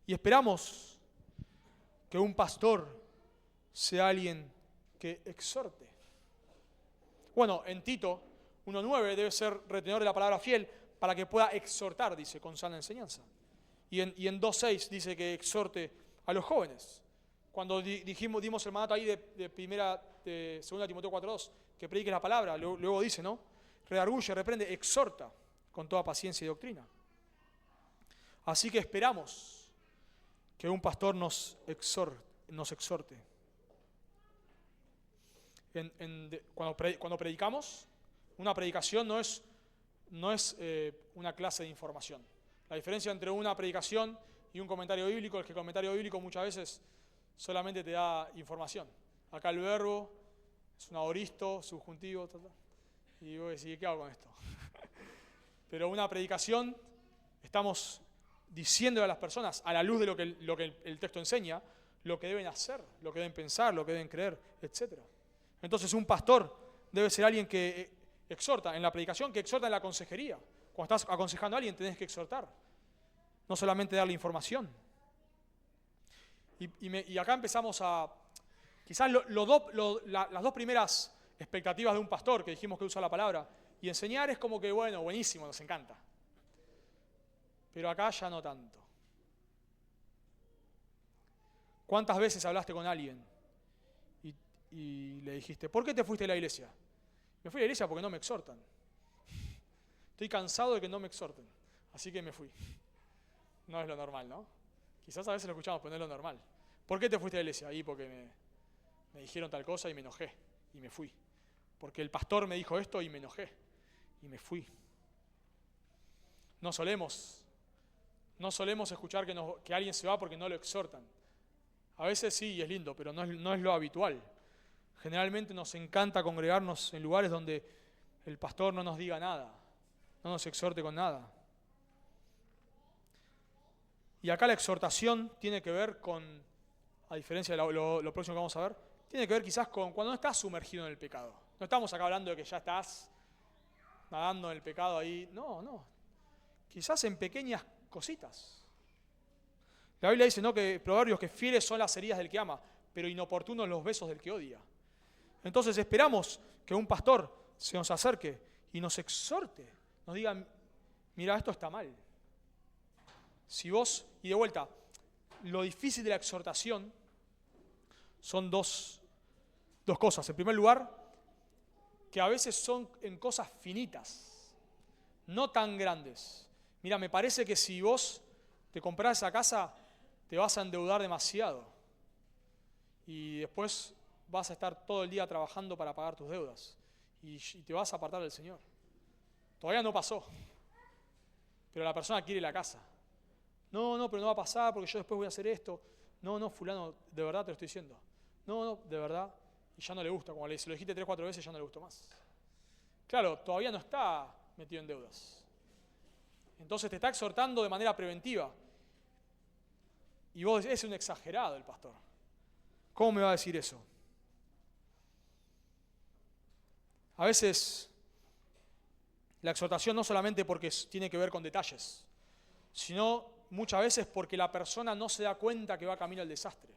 A: Y esperamos que un pastor sea alguien que exhorte. Bueno, en Tito 1:9 debe ser retenedor de la palabra fiel para que pueda exhortar, dice, con sana enseñanza. Y en 2:6 dice que exhorte a los jóvenes. Cuando dimos el mandato ahí de 2 Timoteo 4:2, que predique la palabra, luego dice, ¿no? Redarguye, reprende, exhorta con toda paciencia y doctrina. Así que esperamos que un pastor nos exhorte. cuando predicamos, una predicación no es una clase de información. La diferencia entre una predicación y un comentario bíblico es que el comentario bíblico muchas veces solamente te da información. Acá el verbo es un aoristo, subjuntivo, y vos decís, ¿qué hago con esto? Pero una predicación, estamos diciendo a las personas, a la luz de lo que el texto enseña, lo que deben hacer, lo que deben pensar, lo que deben creer, etc. Entonces un pastor debe ser alguien que exhorta en la predicación, que exhorta en la consejería. Cuando estás aconsejando a alguien tenés que exhortar, no solamente darle información. Y acá empezamos a... Quizás las dos primeras expectativas de un pastor, que dijimos que usa la palabra, y enseñar es como que, bueno, buenísimo, nos encanta. Pero acá ya no tanto. ¿Cuántas veces hablaste con alguien y le dijiste, ¿por qué te fuiste de la iglesia? Me fui de la iglesia porque no me exhortan. Estoy cansado de que no me exhorten, así que me fui. No es lo normal, ¿no? Quizás a veces lo escuchamos, pero no es lo normal. ¿Por qué te fuiste de la iglesia? Ahí porque me dijeron tal cosa y me enojé y me fui. Porque el pastor me dijo esto y me enojé y me fui. No solemos escuchar que alguien se va porque no lo exhortan. A veces sí, y es lindo, pero no es lo habitual. Generalmente nos encanta congregarnos en lugares donde el pastor no nos diga nada, no nos exhorte con nada. Y acá la exhortación tiene que ver con, a diferencia de lo próximo que vamos a ver, tiene que ver quizás con cuando no estás sumergido en el pecado. No estamos acá hablando de que ya estás nadando en el pecado ahí. No. Quizás en pequeñas cositas. La Biblia dice, ¿no?, que Proverbios, que fieles son las heridas del que ama, pero inoportunos los besos del que odia. Entonces esperamos que un pastor se nos acerque y nos exhorte, nos diga, mira, esto está mal. Y de vuelta, lo difícil de la exhortación son dos cosas. En primer lugar, que a veces son en cosas finitas, no tan grandes. Mira, me parece que si vos te comprás esa casa, te vas a endeudar demasiado. Y después vas a estar todo el día trabajando para pagar tus deudas. Y te vas a apartar del Señor. Todavía no pasó. Pero la persona quiere la casa. No, pero no va a pasar porque yo después voy a hacer esto. No, fulano, de verdad te lo estoy diciendo. No, de verdad. Y ya no le gusta. Como se lo dijiste 3 o 4 veces, ya no le gustó más. Claro, todavía no está metido en deudas. Entonces te está exhortando de manera preventiva. Y vos decís, es un exagerado el pastor. ¿Cómo me va a decir eso? A veces la exhortación no solamente porque tiene que ver con detalles, sino muchas veces porque la persona no se da cuenta que va camino al desastre.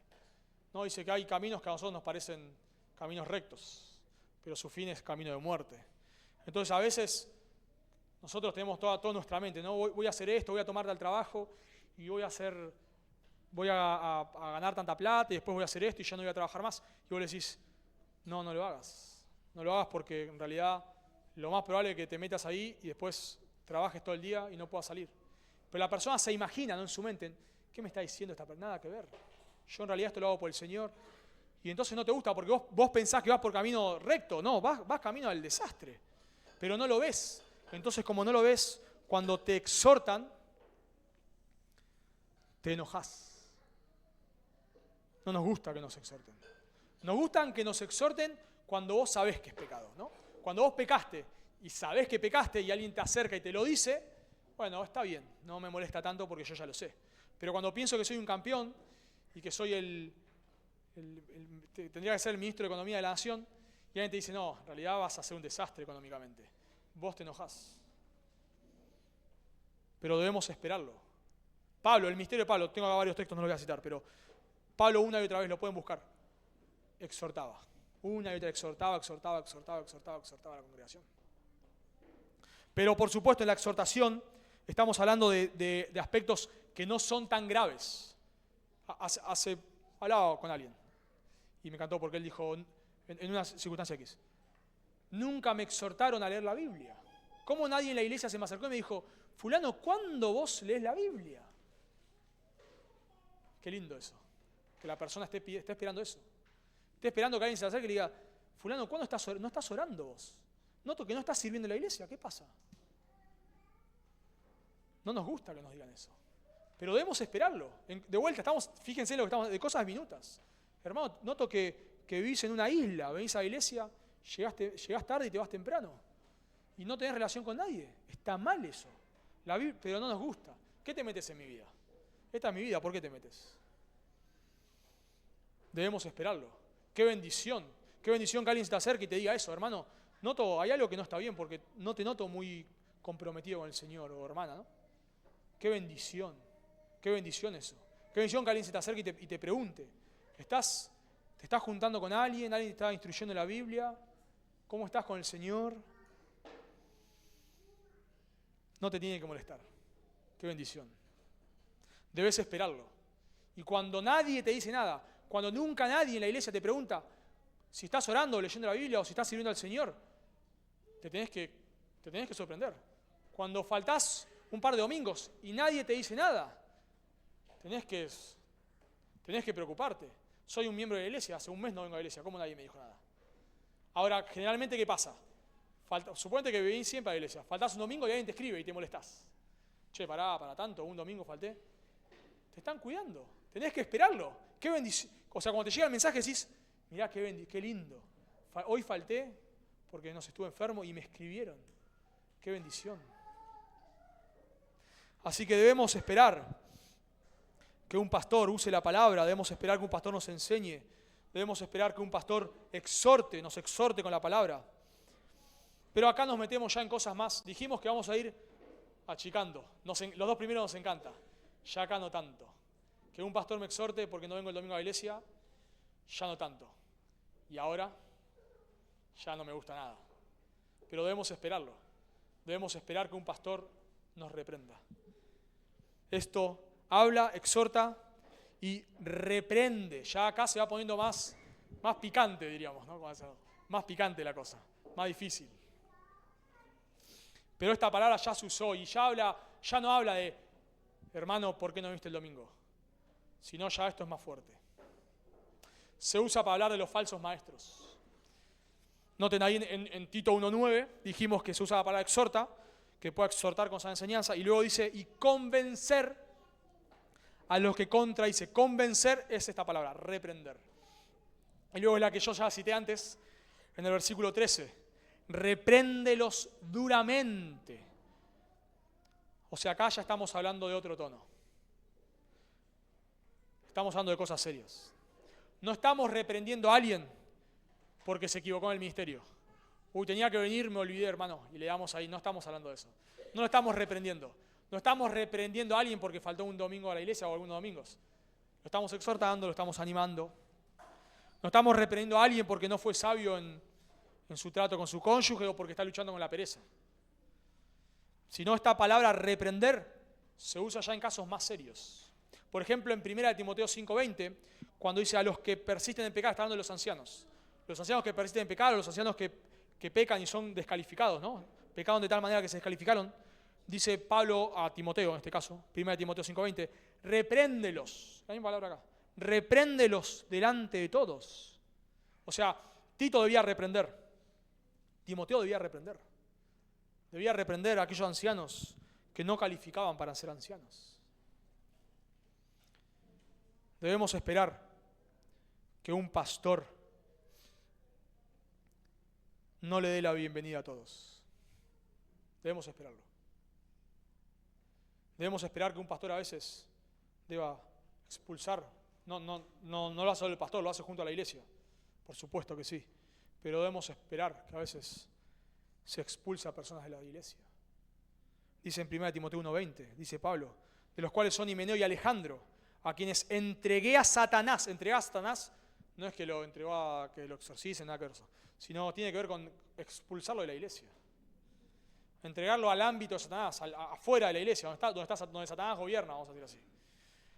A: No, dice que hay caminos que a nosotros nos parecen caminos rectos, pero su fin es camino de muerte. Entonces a veces nosotros tenemos toda nuestra mente, ¿no? Voy a hacer esto, voy a tomar tal trabajo y voy a ganar tanta plata y después voy a hacer esto y ya no voy a trabajar más. Y vos le decís, no lo hagas. No lo hagas porque en realidad lo más probable es que te metas ahí y después trabajes todo el día y no puedas salir. Pero la persona se imagina, ¿no?, en su mente, ¿qué me está diciendo esta persona? Nada que ver. Yo en realidad esto lo hago por el Señor. Y entonces no te gusta porque vos pensás que vas por camino recto. No, vas camino al desastre. Pero no lo ves. Entonces, como no lo ves, cuando te exhortan, te enojás. No nos gusta que nos exhorten. Nos gustan que nos exhorten cuando vos sabés que es pecado, ¿no? Cuando vos pecaste y sabés que pecaste y alguien te acerca y te lo dice, bueno, está bien, no me molesta tanto porque yo ya lo sé. Pero cuando pienso que soy un campeón y que soy tendría que ser el ministro de Economía de la Nación, y alguien te dice, no, en realidad vas a ser un desastre económicamente, vos te enojás. Pero debemos esperarlo. Pablo, el misterio de Pablo, tengo acá varios textos, no los voy a citar, pero Pablo una y otra vez, lo pueden buscar, exhortaba. Una y otra exhortaba a la congregación. Pero por supuesto en la exhortación estamos hablando de aspectos que no son tan graves. Hablaba con alguien y me encantó porque él dijo en una circunstancia X, nunca me exhortaron a leer la Biblia. ¿Cómo nadie en la iglesia se me acercó y me dijo, fulano, ¿cuándo vos lees la Biblia? Qué lindo eso, que la persona esté esperando eso. Esté esperando que alguien se acerque y le diga, fulano, ¿cuándo no estás orando vos? Noto que no estás sirviendo en la iglesia, ¿qué pasa? No nos gusta que nos digan eso. Pero debemos esperarlo. De vuelta, fíjense en lo que estamos, de cosas minutas. Hermano, noto que vivís en una isla, venís a la iglesia, llegás tarde y te vas temprano. Y no tenés relación con nadie. Está mal eso. Pero no nos gusta. ¿Qué te metes en mi vida? Esta es mi vida, ¿por qué te metes? Debemos esperarlo. Qué bendición. Qué bendición que alguien se te acerque y te diga eso, hermano. Hay algo que no está bien porque no te noto muy comprometido con el Señor, o hermana, ¿no? Qué bendición eso. Qué bendición que alguien se te acerque y te pregunte. ¿Te estás juntando con alguien? ¿Alguien te está instruyendo en la Biblia? ¿Cómo estás con el Señor? No te tiene que molestar. Qué bendición. Debes esperarlo. Y cuando nadie te dice nada, cuando nunca nadie en la iglesia te pregunta si estás orando o leyendo la Biblia o si estás sirviendo al Señor, te tenés que sorprender. Cuando faltás un par de domingos y nadie te dice nada, tenés que preocuparte. Soy un miembro de la iglesia, hace un mes no vengo a la iglesia, ¿cómo nadie me dijo nada? Ahora, generalmente, ¿qué pasa? Suponete que venís siempre a la iglesia, faltás un domingo y alguien te escribe y te molestás. Che, para tanto, un domingo falté. Te están cuidando, tenés que esperarlo. Qué bendición. O sea, cuando te llega el mensaje decís, mirá qué lindo. Hoy falté porque no sé, estuve enfermo y me escribieron. Qué bendición. Así que debemos esperar que un pastor use la palabra, debemos esperar que un pastor nos enseñe, debemos esperar que un pastor nos exhorte con la palabra. Pero acá nos metemos ya en cosas más. Dijimos que vamos a ir achicando. Los dos primeros nos encanta. Ya acá no tanto. Que un pastor me exhorte porque no vengo el domingo a la iglesia, ya no tanto. Y ahora, ya no me gusta nada. Pero debemos esperarlo. Debemos esperar que un pastor nos reprenda. Esto habla, exhorta y reprende. Ya acá se va poniendo más picante, diríamos, ¿no? Más picante la cosa, más difícil. Pero esta palabra ya se usó y ya no habla de, hermano, ¿por qué no viste el domingo? Sino ya esto es más fuerte. Se usa para hablar de los falsos maestros. Noten ahí en Tito 1.9, dijimos que se usa la palabra exhorta, que puede exhortar con sana enseñanza, y luego dice, y convencer a los que contradicen. Convencer es esta palabra, reprender. Y luego es la que yo ya cité antes, en el versículo 13, repréndelos duramente. O sea, acá ya estamos hablando de otro tono. Estamos hablando de cosas serias. No estamos reprendiendo a alguien porque se equivocó en el ministerio. Tenía que venir, me olvidé, hermano, y le damos ahí. No estamos hablando de eso. No lo estamos reprendiendo. No estamos reprendiendo a alguien porque faltó un domingo a la iglesia o algunos domingos. Lo estamos exhortando, lo estamos animando. No estamos reprendiendo a alguien porque no fue sabio en su trato con su cónyuge o porque está luchando con la pereza. Sino esta palabra reprender se usa ya en casos más serios. Por ejemplo, en 1 Timoteo 5:20, cuando dice a los que persisten en pecar, está hablando de los ancianos. Los ancianos que persisten en pecar, los ancianos que pecan y son descalificados, ¿no? Pecaron de tal manera que se descalificaron. Dice Pablo a Timoteo, en este caso, 1 Timoteo 5:20, repréndelos, la misma palabra acá, repréndelos delante de todos. O sea, Tito debía reprender, Timoteo debía reprender a aquellos ancianos que no calificaban para ser ancianos. Debemos esperar que un pastor no le dé la bienvenida a todos. Debemos esperarlo. Debemos esperar que un pastor a veces deba expulsar. No lo hace solo el pastor, lo hace junto a la iglesia. Por supuesto que sí. Pero debemos esperar que a veces se expulsa a personas de la iglesia. Dice en 1 Timoteo 1:20, dice Pablo, de los cuales son Himeneo y Alejandro, a quienes entregué a Satanás. Entregué a Satanás no es que lo entregó a que lo exorcicen, nada que ver eso, sino tiene que ver con expulsarlo de la iglesia. Entregarlo al ámbito de Satanás, afuera de la iglesia, donde Satanás gobierna, vamos a decir así.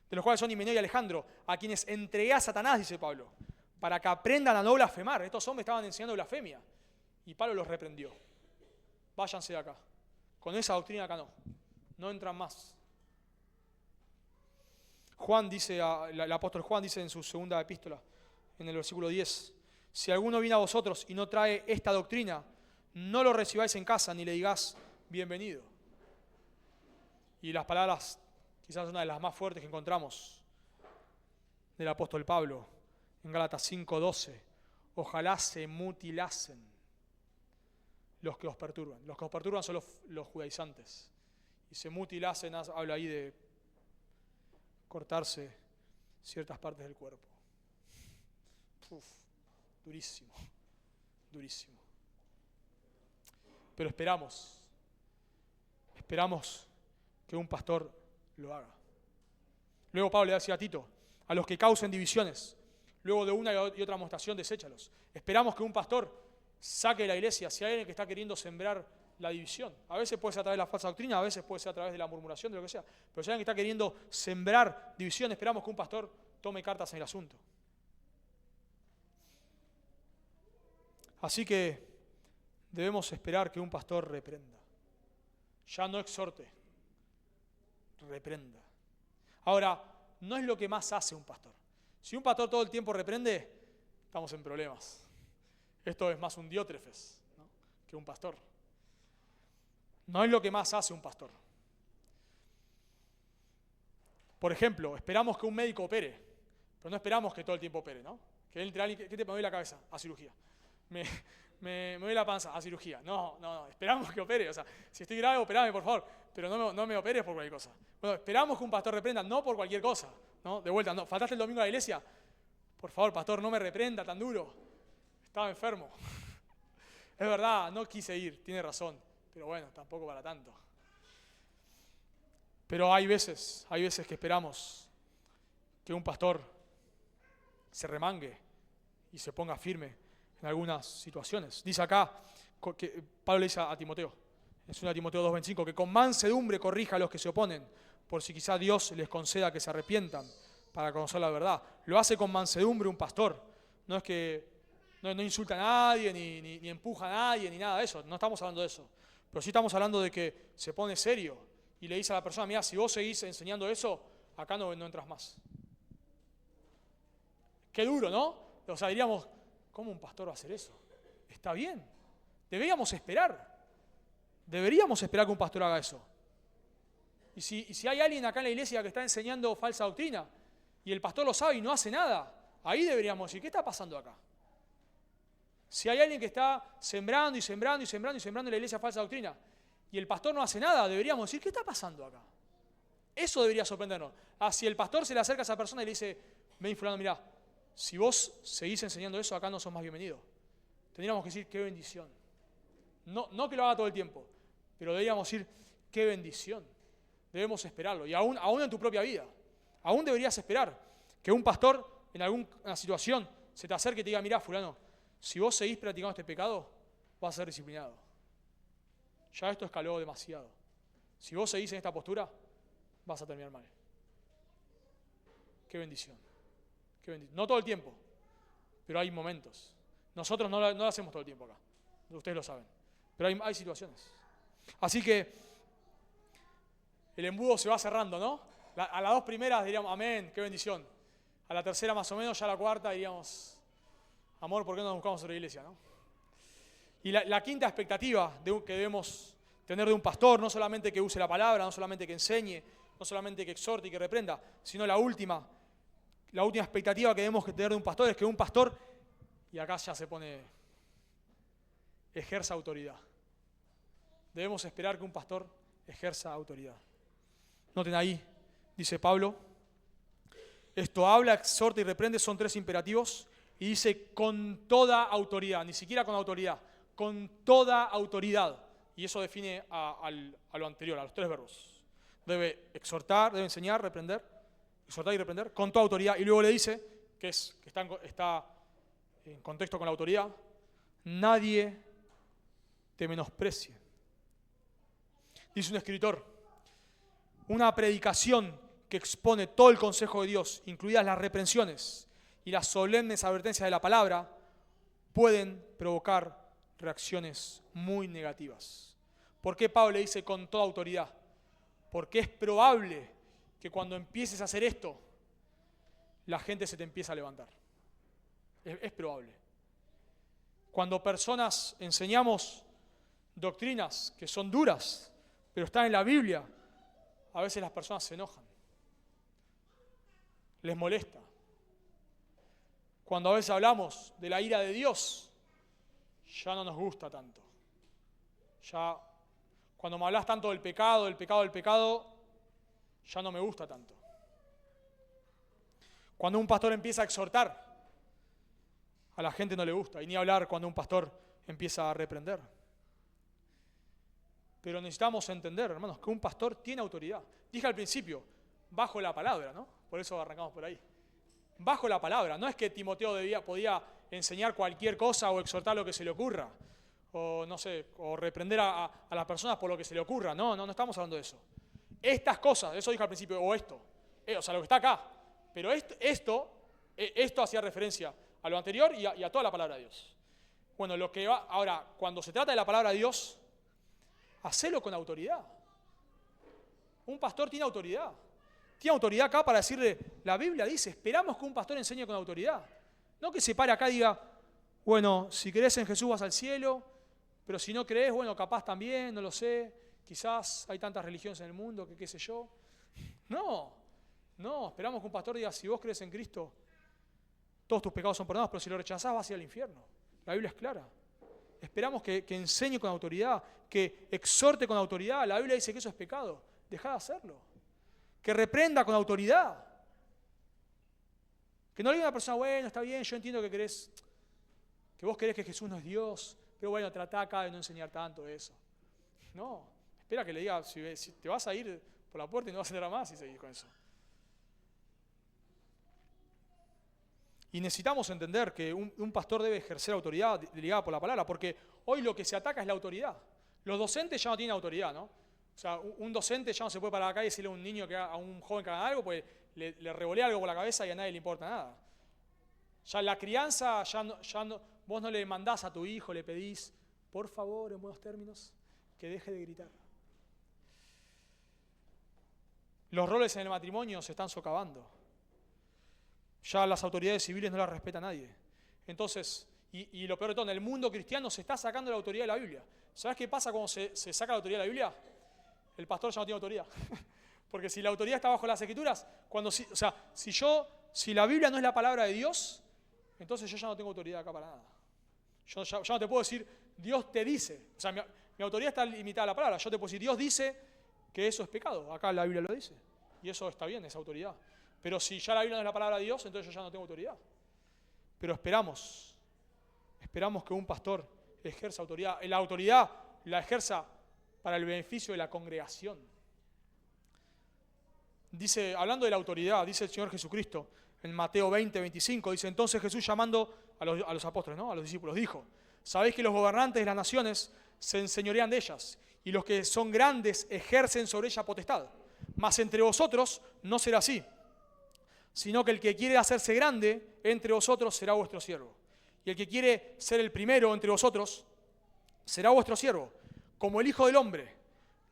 A: De los cuales son Himeneo y Alejandro, a quienes entregué a Satanás, dice Pablo, para que aprendan a no blasfemar. Estos hombres estaban enseñando blasfemia y Pablo los reprendió. Váyanse de acá. Con esa doctrina acá no entran más. Juan dice, el apóstol Juan dice en su segunda epístola, en el versículo 10, Si alguno viene a vosotros y no trae esta doctrina, no lo recibáis en casa ni le digáis bienvenido. Y las palabras, quizás una de las más fuertes que encontramos del apóstol Pablo, en Gálatas 5:12, ojalá se mutilasen los que os perturban. Los que os perturban son los judaizantes. Y se mutilasen, habla ahí de cortarse ciertas partes del cuerpo. Durísimo, durísimo. Pero esperamos que un pastor lo haga. Luego Pablo le decía a Tito, a los que causen divisiones, luego de una y otra amonestación, deséchalos. Esperamos que un pastor saque de la iglesia si hay alguien que está queriendo sembrar la división. A veces puede ser a través de la falsa doctrina, a veces puede ser a través de la murmuración, de lo que sea. Pero si hay alguien que está queriendo sembrar división, esperamos que un pastor tome cartas en el asunto. Así que debemos esperar que un pastor reprenda. Ya no exhorte, reprenda. Ahora, no es lo que más hace un pastor. Si un pastor todo el tiempo reprende, estamos en problemas. Esto es más un Diótrefes, ¿no?, que un pastor. No es lo que más hace un pastor. Por ejemplo, esperamos que un médico opere, pero no esperamos que todo el tiempo opere, ¿no? Que él entre, ¿qué te mueve la cabeza? A cirugía. Me mueve la panza, a cirugía. No, esperamos que opere. O sea, si estoy grave, operame, por favor, pero no me operes por cualquier cosa. Bueno, esperamos que un pastor reprenda, no por cualquier cosa, ¿no? De vuelta, no, faltaste el domingo a la iglesia, por favor, pastor, no me reprenda tan duro. Estaba enfermo. Es verdad, no quise ir, tiene razón, pero bueno, tampoco para tanto. Pero hay veces que esperamos que un pastor se remangue y se ponga firme en algunas situaciones. Dice acá, que Pablo le dice a Timoteo, en 2 Timoteo 2:25, que con mansedumbre corrija a los que se oponen, por si quizá Dios les conceda que se arrepientan para conocer la verdad. Lo hace con mansedumbre un pastor. No es que no insulta a nadie, ni empuja a nadie, ni nada de eso. No estamos hablando de eso. Pero sí estamos hablando de que se pone serio y le dice a la persona, mira, si vos seguís enseñando eso, acá no entras más. Qué duro, ¿no? O sea, diríamos, ¿cómo un pastor va a hacer eso? Está bien. Deberíamos esperar que un pastor haga eso. Y si hay alguien acá en la iglesia que está enseñando falsa doctrina y el pastor lo sabe y no hace nada, ahí deberíamos decir, ¿qué está pasando acá? Si hay alguien que está sembrando en la iglesia falsa doctrina y el pastor no hace nada, deberíamos decir, ¿qué está pasando acá? Eso debería sorprendernos. Si el pastor se le acerca a esa persona y le dice, ven fulano, mirá, si vos seguís enseñando eso, acá no sos más bienvenido. Tendríamos que decir, qué bendición. No que lo haga todo el tiempo, pero deberíamos decir, qué bendición. Debemos esperarlo. Y aún en tu propia vida, aún deberías esperar que un pastor en alguna situación se te acerque y te diga, mirá fulano, si vos seguís practicando este pecado, vas a ser disciplinado. Ya esto escaló demasiado. Si vos seguís en esta postura, vas a terminar mal. Qué bendición. Qué bendición. No todo el tiempo, pero hay momentos. Nosotros no lo hacemos todo el tiempo acá. Ustedes lo saben. Pero hay situaciones. Así que el embudo se va cerrando, ¿no? A las 2 primeras diríamos, amén, qué bendición. A la tercera más o menos, ya a la cuarta diríamos, amor, ¿por qué no nos buscamos otra iglesia, no? Y la quinta expectativa que debemos tener de un pastor, no solamente que use la palabra, no solamente que enseñe, no solamente que exhorte y que reprenda, sino la última expectativa que debemos tener de un pastor es que un pastor, y acá ya se pone, ejerza autoridad. Debemos esperar que un pastor ejerza autoridad. Noten ahí, dice Pablo, esto habla, exhorta y reprende, son 3 imperativos, y dice con toda autoridad, ni siquiera con autoridad, con toda autoridad. Y eso define a lo anterior, a los 3 verbos. Debe exhortar, debe enseñar, reprender, exhortar y reprender, con toda autoridad. Y luego le dice, que está en contexto con la autoridad, nadie te menosprecie. Dice un escritor, una predicación que expone todo el consejo de Dios, incluidas las reprensiones y las solemnes advertencias de la palabra, pueden provocar reacciones muy negativas. ¿Por qué Pablo le dice con toda autoridad? Porque es probable que cuando empieces a hacer esto, la gente se te empieza a levantar. Es probable. Cuando personas enseñamos doctrinas que son duras, pero están en la Biblia, a veces las personas se enojan, les molesta. Cuando a veces hablamos de la ira de Dios, ya no nos gusta tanto. Ya, cuando me hablas tanto del pecado, ya no me gusta tanto. Cuando un pastor empieza a exhortar, a la gente no le gusta, y ni hablar cuando un pastor empieza a reprender. Pero necesitamos entender, hermanos, que un pastor tiene autoridad. Dije al principio, bajo la palabra, ¿no? Por eso arrancamos por ahí. Bajo la palabra, no es que Timoteo podía enseñar cualquier cosa o exhortar lo que se le ocurra, o no sé, o reprender a las personas por lo que se le ocurra. No estamos hablando de eso. Estas cosas, eso dije al principio, o esto, o sea, lo que está acá. Pero esto hacía referencia a lo anterior y a toda la palabra de Dios. Bueno, ahora, cuando se trata de la palabra de Dios, hacelo con autoridad. Un pastor tiene autoridad. Tiene autoridad acá para decirle, la Biblia dice, esperamos que un pastor enseñe con autoridad. No que se pare acá y diga, bueno, si crees en Jesús vas al cielo, pero si no crees, bueno, capaz también, no lo sé, quizás hay tantas religiones en el mundo que qué sé yo. No, esperamos que un pastor diga, si vos crees en Cristo, todos tus pecados son perdonados, pero si lo rechazás vas a ir al infierno. La Biblia es clara. Esperamos que enseñe con autoridad, que exhorte con autoridad. La Biblia dice que eso es pecado. Dejá de hacerlo. Que reprenda con autoridad. Que no le diga a una persona, bueno, está bien, yo entiendo que vos querés que Jesús no es Dios, pero bueno, tratá acá de no enseñar tanto eso. No, espera que le diga, si te vas a ir por la puerta y no vas a entrar más si seguís con eso. Y necesitamos entender que un pastor debe ejercer autoridad delegada por la palabra, porque hoy lo que se ataca es la autoridad. Los docentes ya no tienen autoridad, ¿no? O sea, un docente ya no se puede parar acá y decirle a un niño, a un joven que haga algo, pues le revolea algo por la cabeza y a nadie le importa nada. Ya la crianza, vos no le mandás a tu hijo, le pedís, por favor, en buenos términos, que deje de gritar. Los roles en el matrimonio se están socavando. Ya las autoridades civiles no las respeta nadie. Entonces, y lo peor de todo, en el mundo cristiano se está sacando la autoridad de la Biblia. ¿Sabes qué pasa cuando se saca la autoridad de la Biblia? El pastor ya no tiene autoridad. Porque si la autoridad está bajo las Escrituras, si la Biblia no es la palabra de Dios, entonces yo ya no tengo autoridad acá para nada. Yo ya no te puedo decir, Dios te dice. O sea, mi autoridad está limitada a la palabra. Yo te puedo decir, Dios dice que eso es pecado. Acá la Biblia lo dice. Y eso está bien, esa autoridad. Pero si ya la Biblia no es la palabra de Dios, entonces yo ya no tengo autoridad. Pero esperamos que un pastor ejerza autoridad. La autoridad la ejerza para el beneficio de la congregación. Dice, hablando de la autoridad, dice el Señor Jesucristo en Mateo 20, 25, dice, entonces Jesús llamando a los apóstoles, ¿no? A los discípulos, dijo, sabéis que los gobernantes de las naciones se enseñorean de ellas, y los que son grandes ejercen sobre ella potestad. Mas entre vosotros no será así, sino que el que quiere hacerse grande entre vosotros será vuestro siervo. Y el que quiere ser el primero entre vosotros será vuestro siervo. Como el Hijo del Hombre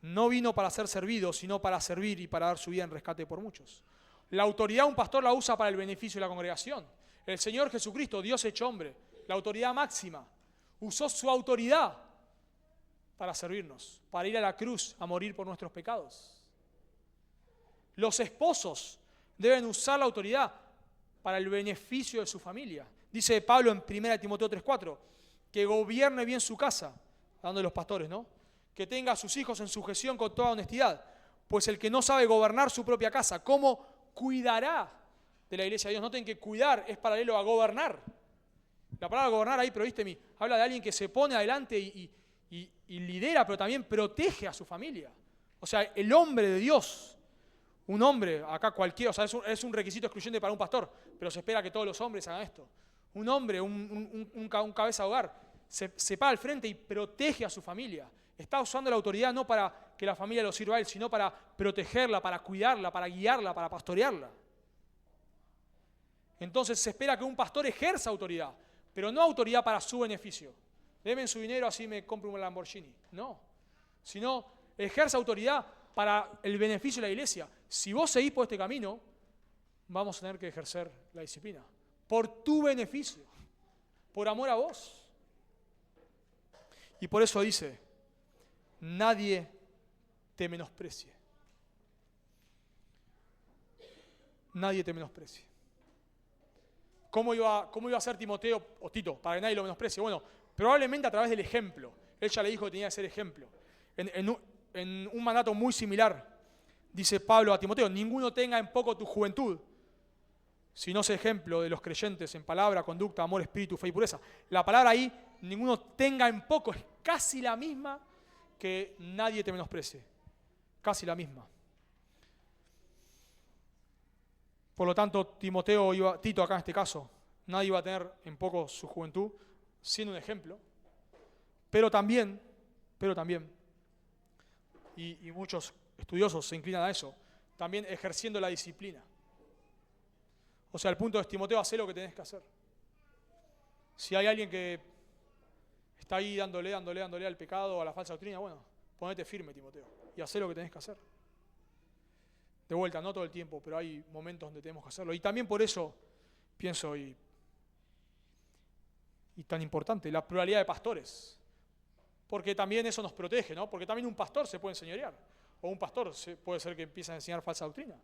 A: no vino para ser servido, sino para servir y para dar su vida en rescate por muchos. La autoridad un pastor la usa para el beneficio de la congregación. El Señor Jesucristo, Dios hecho hombre, la autoridad máxima, usó su autoridad para servirnos, para ir a la cruz a morir por nuestros pecados. Los esposos deben usar la autoridad para el beneficio de su familia. Dice Pablo en 1 Timoteo 3:4, que gobierne bien su casa, hablando de los pastores, ¿no? Que tenga a sus hijos en sujeción con toda honestidad, pues el que no sabe gobernar su propia casa, ¿cómo cuidará de la iglesia de Dios? Noten que cuidar es paralelo a gobernar. La palabra gobernar ahí, pero viste, habla de alguien que se pone adelante y lidera, pero también protege a su familia. O sea, el hombre de Dios, un hombre, acá cualquiera, o sea, es un requisito excluyente para un pastor, pero se espera que todos los hombres hagan esto. Un hombre, un cabeza de hogar, se para al frente y protege a su familia. Está usando la autoridad no para que la familia lo sirva a él, sino para protegerla, para cuidarla, para guiarla, para pastorearla. Entonces se espera que un pastor ejerza autoridad, pero no autoridad para su beneficio. Deme su dinero, así me compro un Lamborghini. No, sino ejerza autoridad para el beneficio de la iglesia. Si vos seguís por este camino, vamos a tener que ejercer la disciplina. Por tu beneficio, por amor a vos. Y por eso dice, nadie te menosprecie. Nadie te menosprecie. ¿Cómo iba a ser Timoteo o Tito para que nadie lo menosprecie? Bueno, probablemente a través del ejemplo. Él ya le dijo que tenía que ser ejemplo. En un mandato muy similar, dice Pablo a Timoteo, ninguno tenga en poco tu juventud, sino sea ejemplo de los creyentes en palabra, conducta, amor, espíritu, fe y pureza. La palabra ahí, ninguno tenga en poco, es casi la misma que nadie te menosprecie. Casi la misma. Por lo tanto, Tito acá en este caso, nadie iba a tener en poco su juventud, siendo un ejemplo, pero también, y muchos estudiosos se inclinan a eso, también ejerciendo la disciplina. O sea, el punto es, Timoteo, haz lo que tenés que hacer. Si hay alguien que está ahí dándole al pecado, a la falsa doctrina, bueno, ponete firme, Timoteo, y haz lo que tenés que hacer. De vuelta, no todo el tiempo, pero hay momentos donde tenemos que hacerlo. Y también por eso pienso, y tan importante, la pluralidad de pastores. Porque también eso nos protege, ¿no? Porque también un pastor se puede enseñorear. O un pastor puede ser que empiece a enseñar falsa doctrina.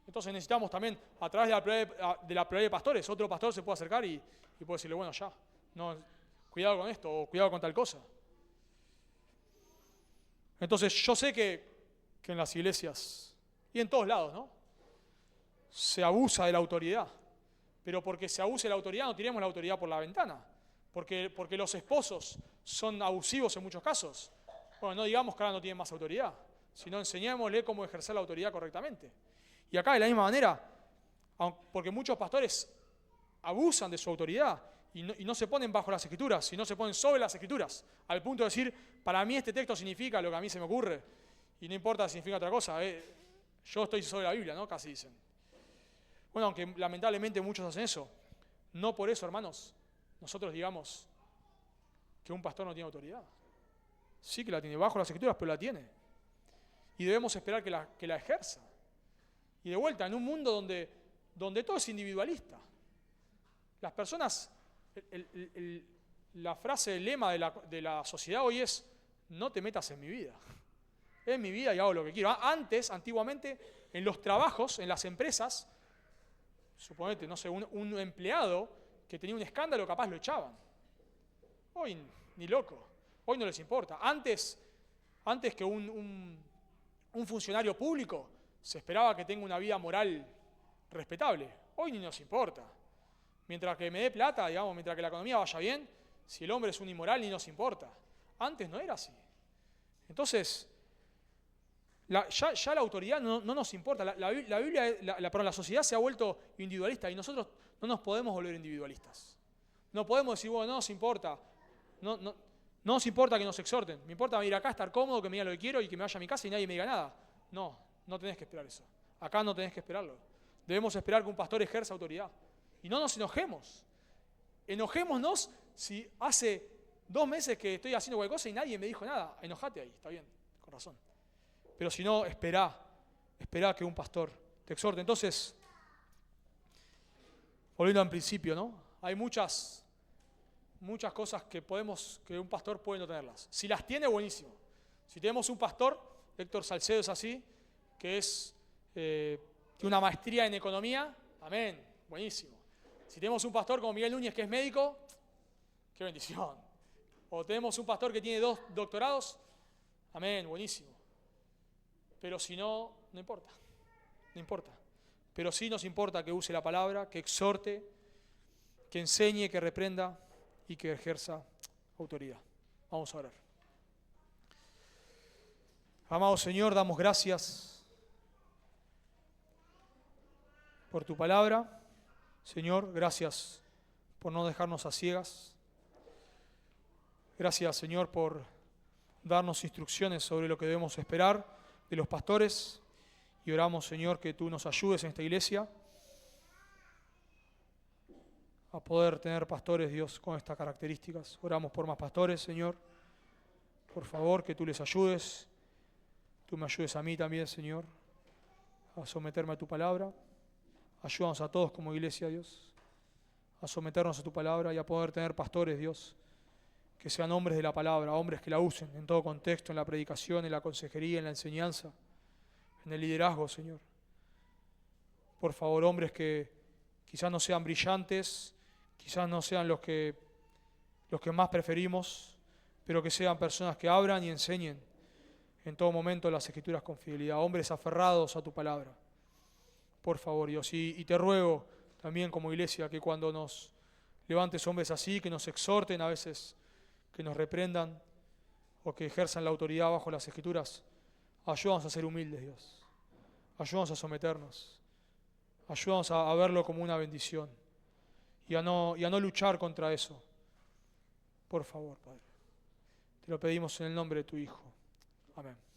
A: Entonces necesitamos también, a través de la pluralidad de pastores, otro pastor se puede acercar y puede decirle, bueno, ya, no, cuidado con esto, o cuidado con tal cosa. Entonces yo sé que en las iglesias, y en todos lados, ¿no?, se abusa de la autoridad. Pero porque se abuse de la autoridad, no tiremos la autoridad por la ventana. Porque los esposos son abusivos en muchos casos. Bueno, no digamos que ahora no tienen más autoridad, sino enseñémosle cómo ejercer la autoridad correctamente. Y acá de la misma manera, porque muchos pastores abusan de su autoridad y no se ponen bajo las Escrituras, sino se ponen sobre las Escrituras, al punto de decir, para mí este texto significa lo que a mí se me ocurre, y no importa si significa otra cosa, yo estoy sobre la Biblia, ¿no? Casi dicen. Bueno, aunque lamentablemente muchos hacen eso, no por eso, hermanos, nosotros digamos que un pastor no tiene autoridad. Sí que la tiene bajo las Escrituras, pero la tiene. Y debemos esperar que la ejerza. Y de vuelta, en un mundo donde todo es individualista. Las personas, la frase, el lema de la sociedad hoy es, no te metas en mi vida. Es mi vida y hago lo que quiero. Antiguamente, en los trabajos, en las empresas, suponete, no sé, un empleado que tenía un escándalo, capaz lo echaban. Hoy ni loco. Hoy no les importa. Antes que un funcionario público se esperaba que tenga una vida moral respetable. Hoy ni nos importa. Mientras que me dé plata, digamos, mientras que la economía vaya bien, si el hombre es un inmoral ni nos importa. Antes no era así. Entonces, ya la autoridad no nos importa. La Biblia, la sociedad se ha vuelto individualista y nosotros no nos podemos volver individualistas. No podemos decir, bueno, no nos importa. No nos importa que nos exhorten. Me importa ir acá, estar cómodo, que me diga lo que quiero y que me vaya a mi casa y nadie me diga nada. No tenés que esperar eso. Acá no tenés que esperarlo. Debemos esperar que un pastor ejerza autoridad. Y no nos enojemos. Enojémonos si hace 2 meses que estoy haciendo cualquier cosa y nadie me dijo nada. Enojate ahí, está bien, con razón. Pero si no, esperá que un pastor te exhorte. Entonces, volviendo al principio, ¿no? Hay muchas cosas que un pastor puede no tenerlas. Si las tiene, buenísimo. Si tenemos un pastor, Héctor Salcedo es así, que tiene una maestría en economía, amén, buenísimo. Si tenemos un pastor como Miguel Núñez, que es médico, qué bendición. O tenemos un pastor que tiene 2 doctorados, amén, buenísimo. Pero si no, no importa. Pero sí nos importa que use la palabra, que exhorte, que enseñe, que reprenda y que ejerza autoridad. Vamos a orar. Amado Señor, damos gracias por tu palabra. Señor, gracias por no dejarnos a ciegas. Gracias, Señor, por darnos instrucciones sobre lo que debemos esperar de los pastores. Y oramos, Señor, que tú nos ayudes en esta iglesia a poder tener pastores, Dios, con estas características. Oramos por más pastores, Señor. Por favor, que tú les ayudes. Tú me ayudes a mí también, Señor, a someterme a tu palabra. Ayúdanos a todos como iglesia, Dios, a someternos a tu palabra y a poder tener pastores, Dios, que sean hombres de la palabra, hombres que la usen en todo contexto, en la predicación, en la consejería, en la enseñanza, en el liderazgo, Señor. Por favor, hombres que quizás no sean brillantes, quizás no sean los que más preferimos, pero que sean personas que abran y enseñen en todo momento las Escrituras con fidelidad, hombres aferrados a tu palabra. Por favor, Dios, y te ruego también como iglesia que cuando nos levantes hombres así, que nos exhorten a veces, que nos reprendan o que ejerzan la autoridad bajo las Escrituras, ayúdanos a ser humildes, Dios. Ayúdanos a someternos. Ayúdanos a verlo como una bendición y a no luchar contra eso. Por favor, Padre. Te lo pedimos en el nombre de tu Hijo. Amén.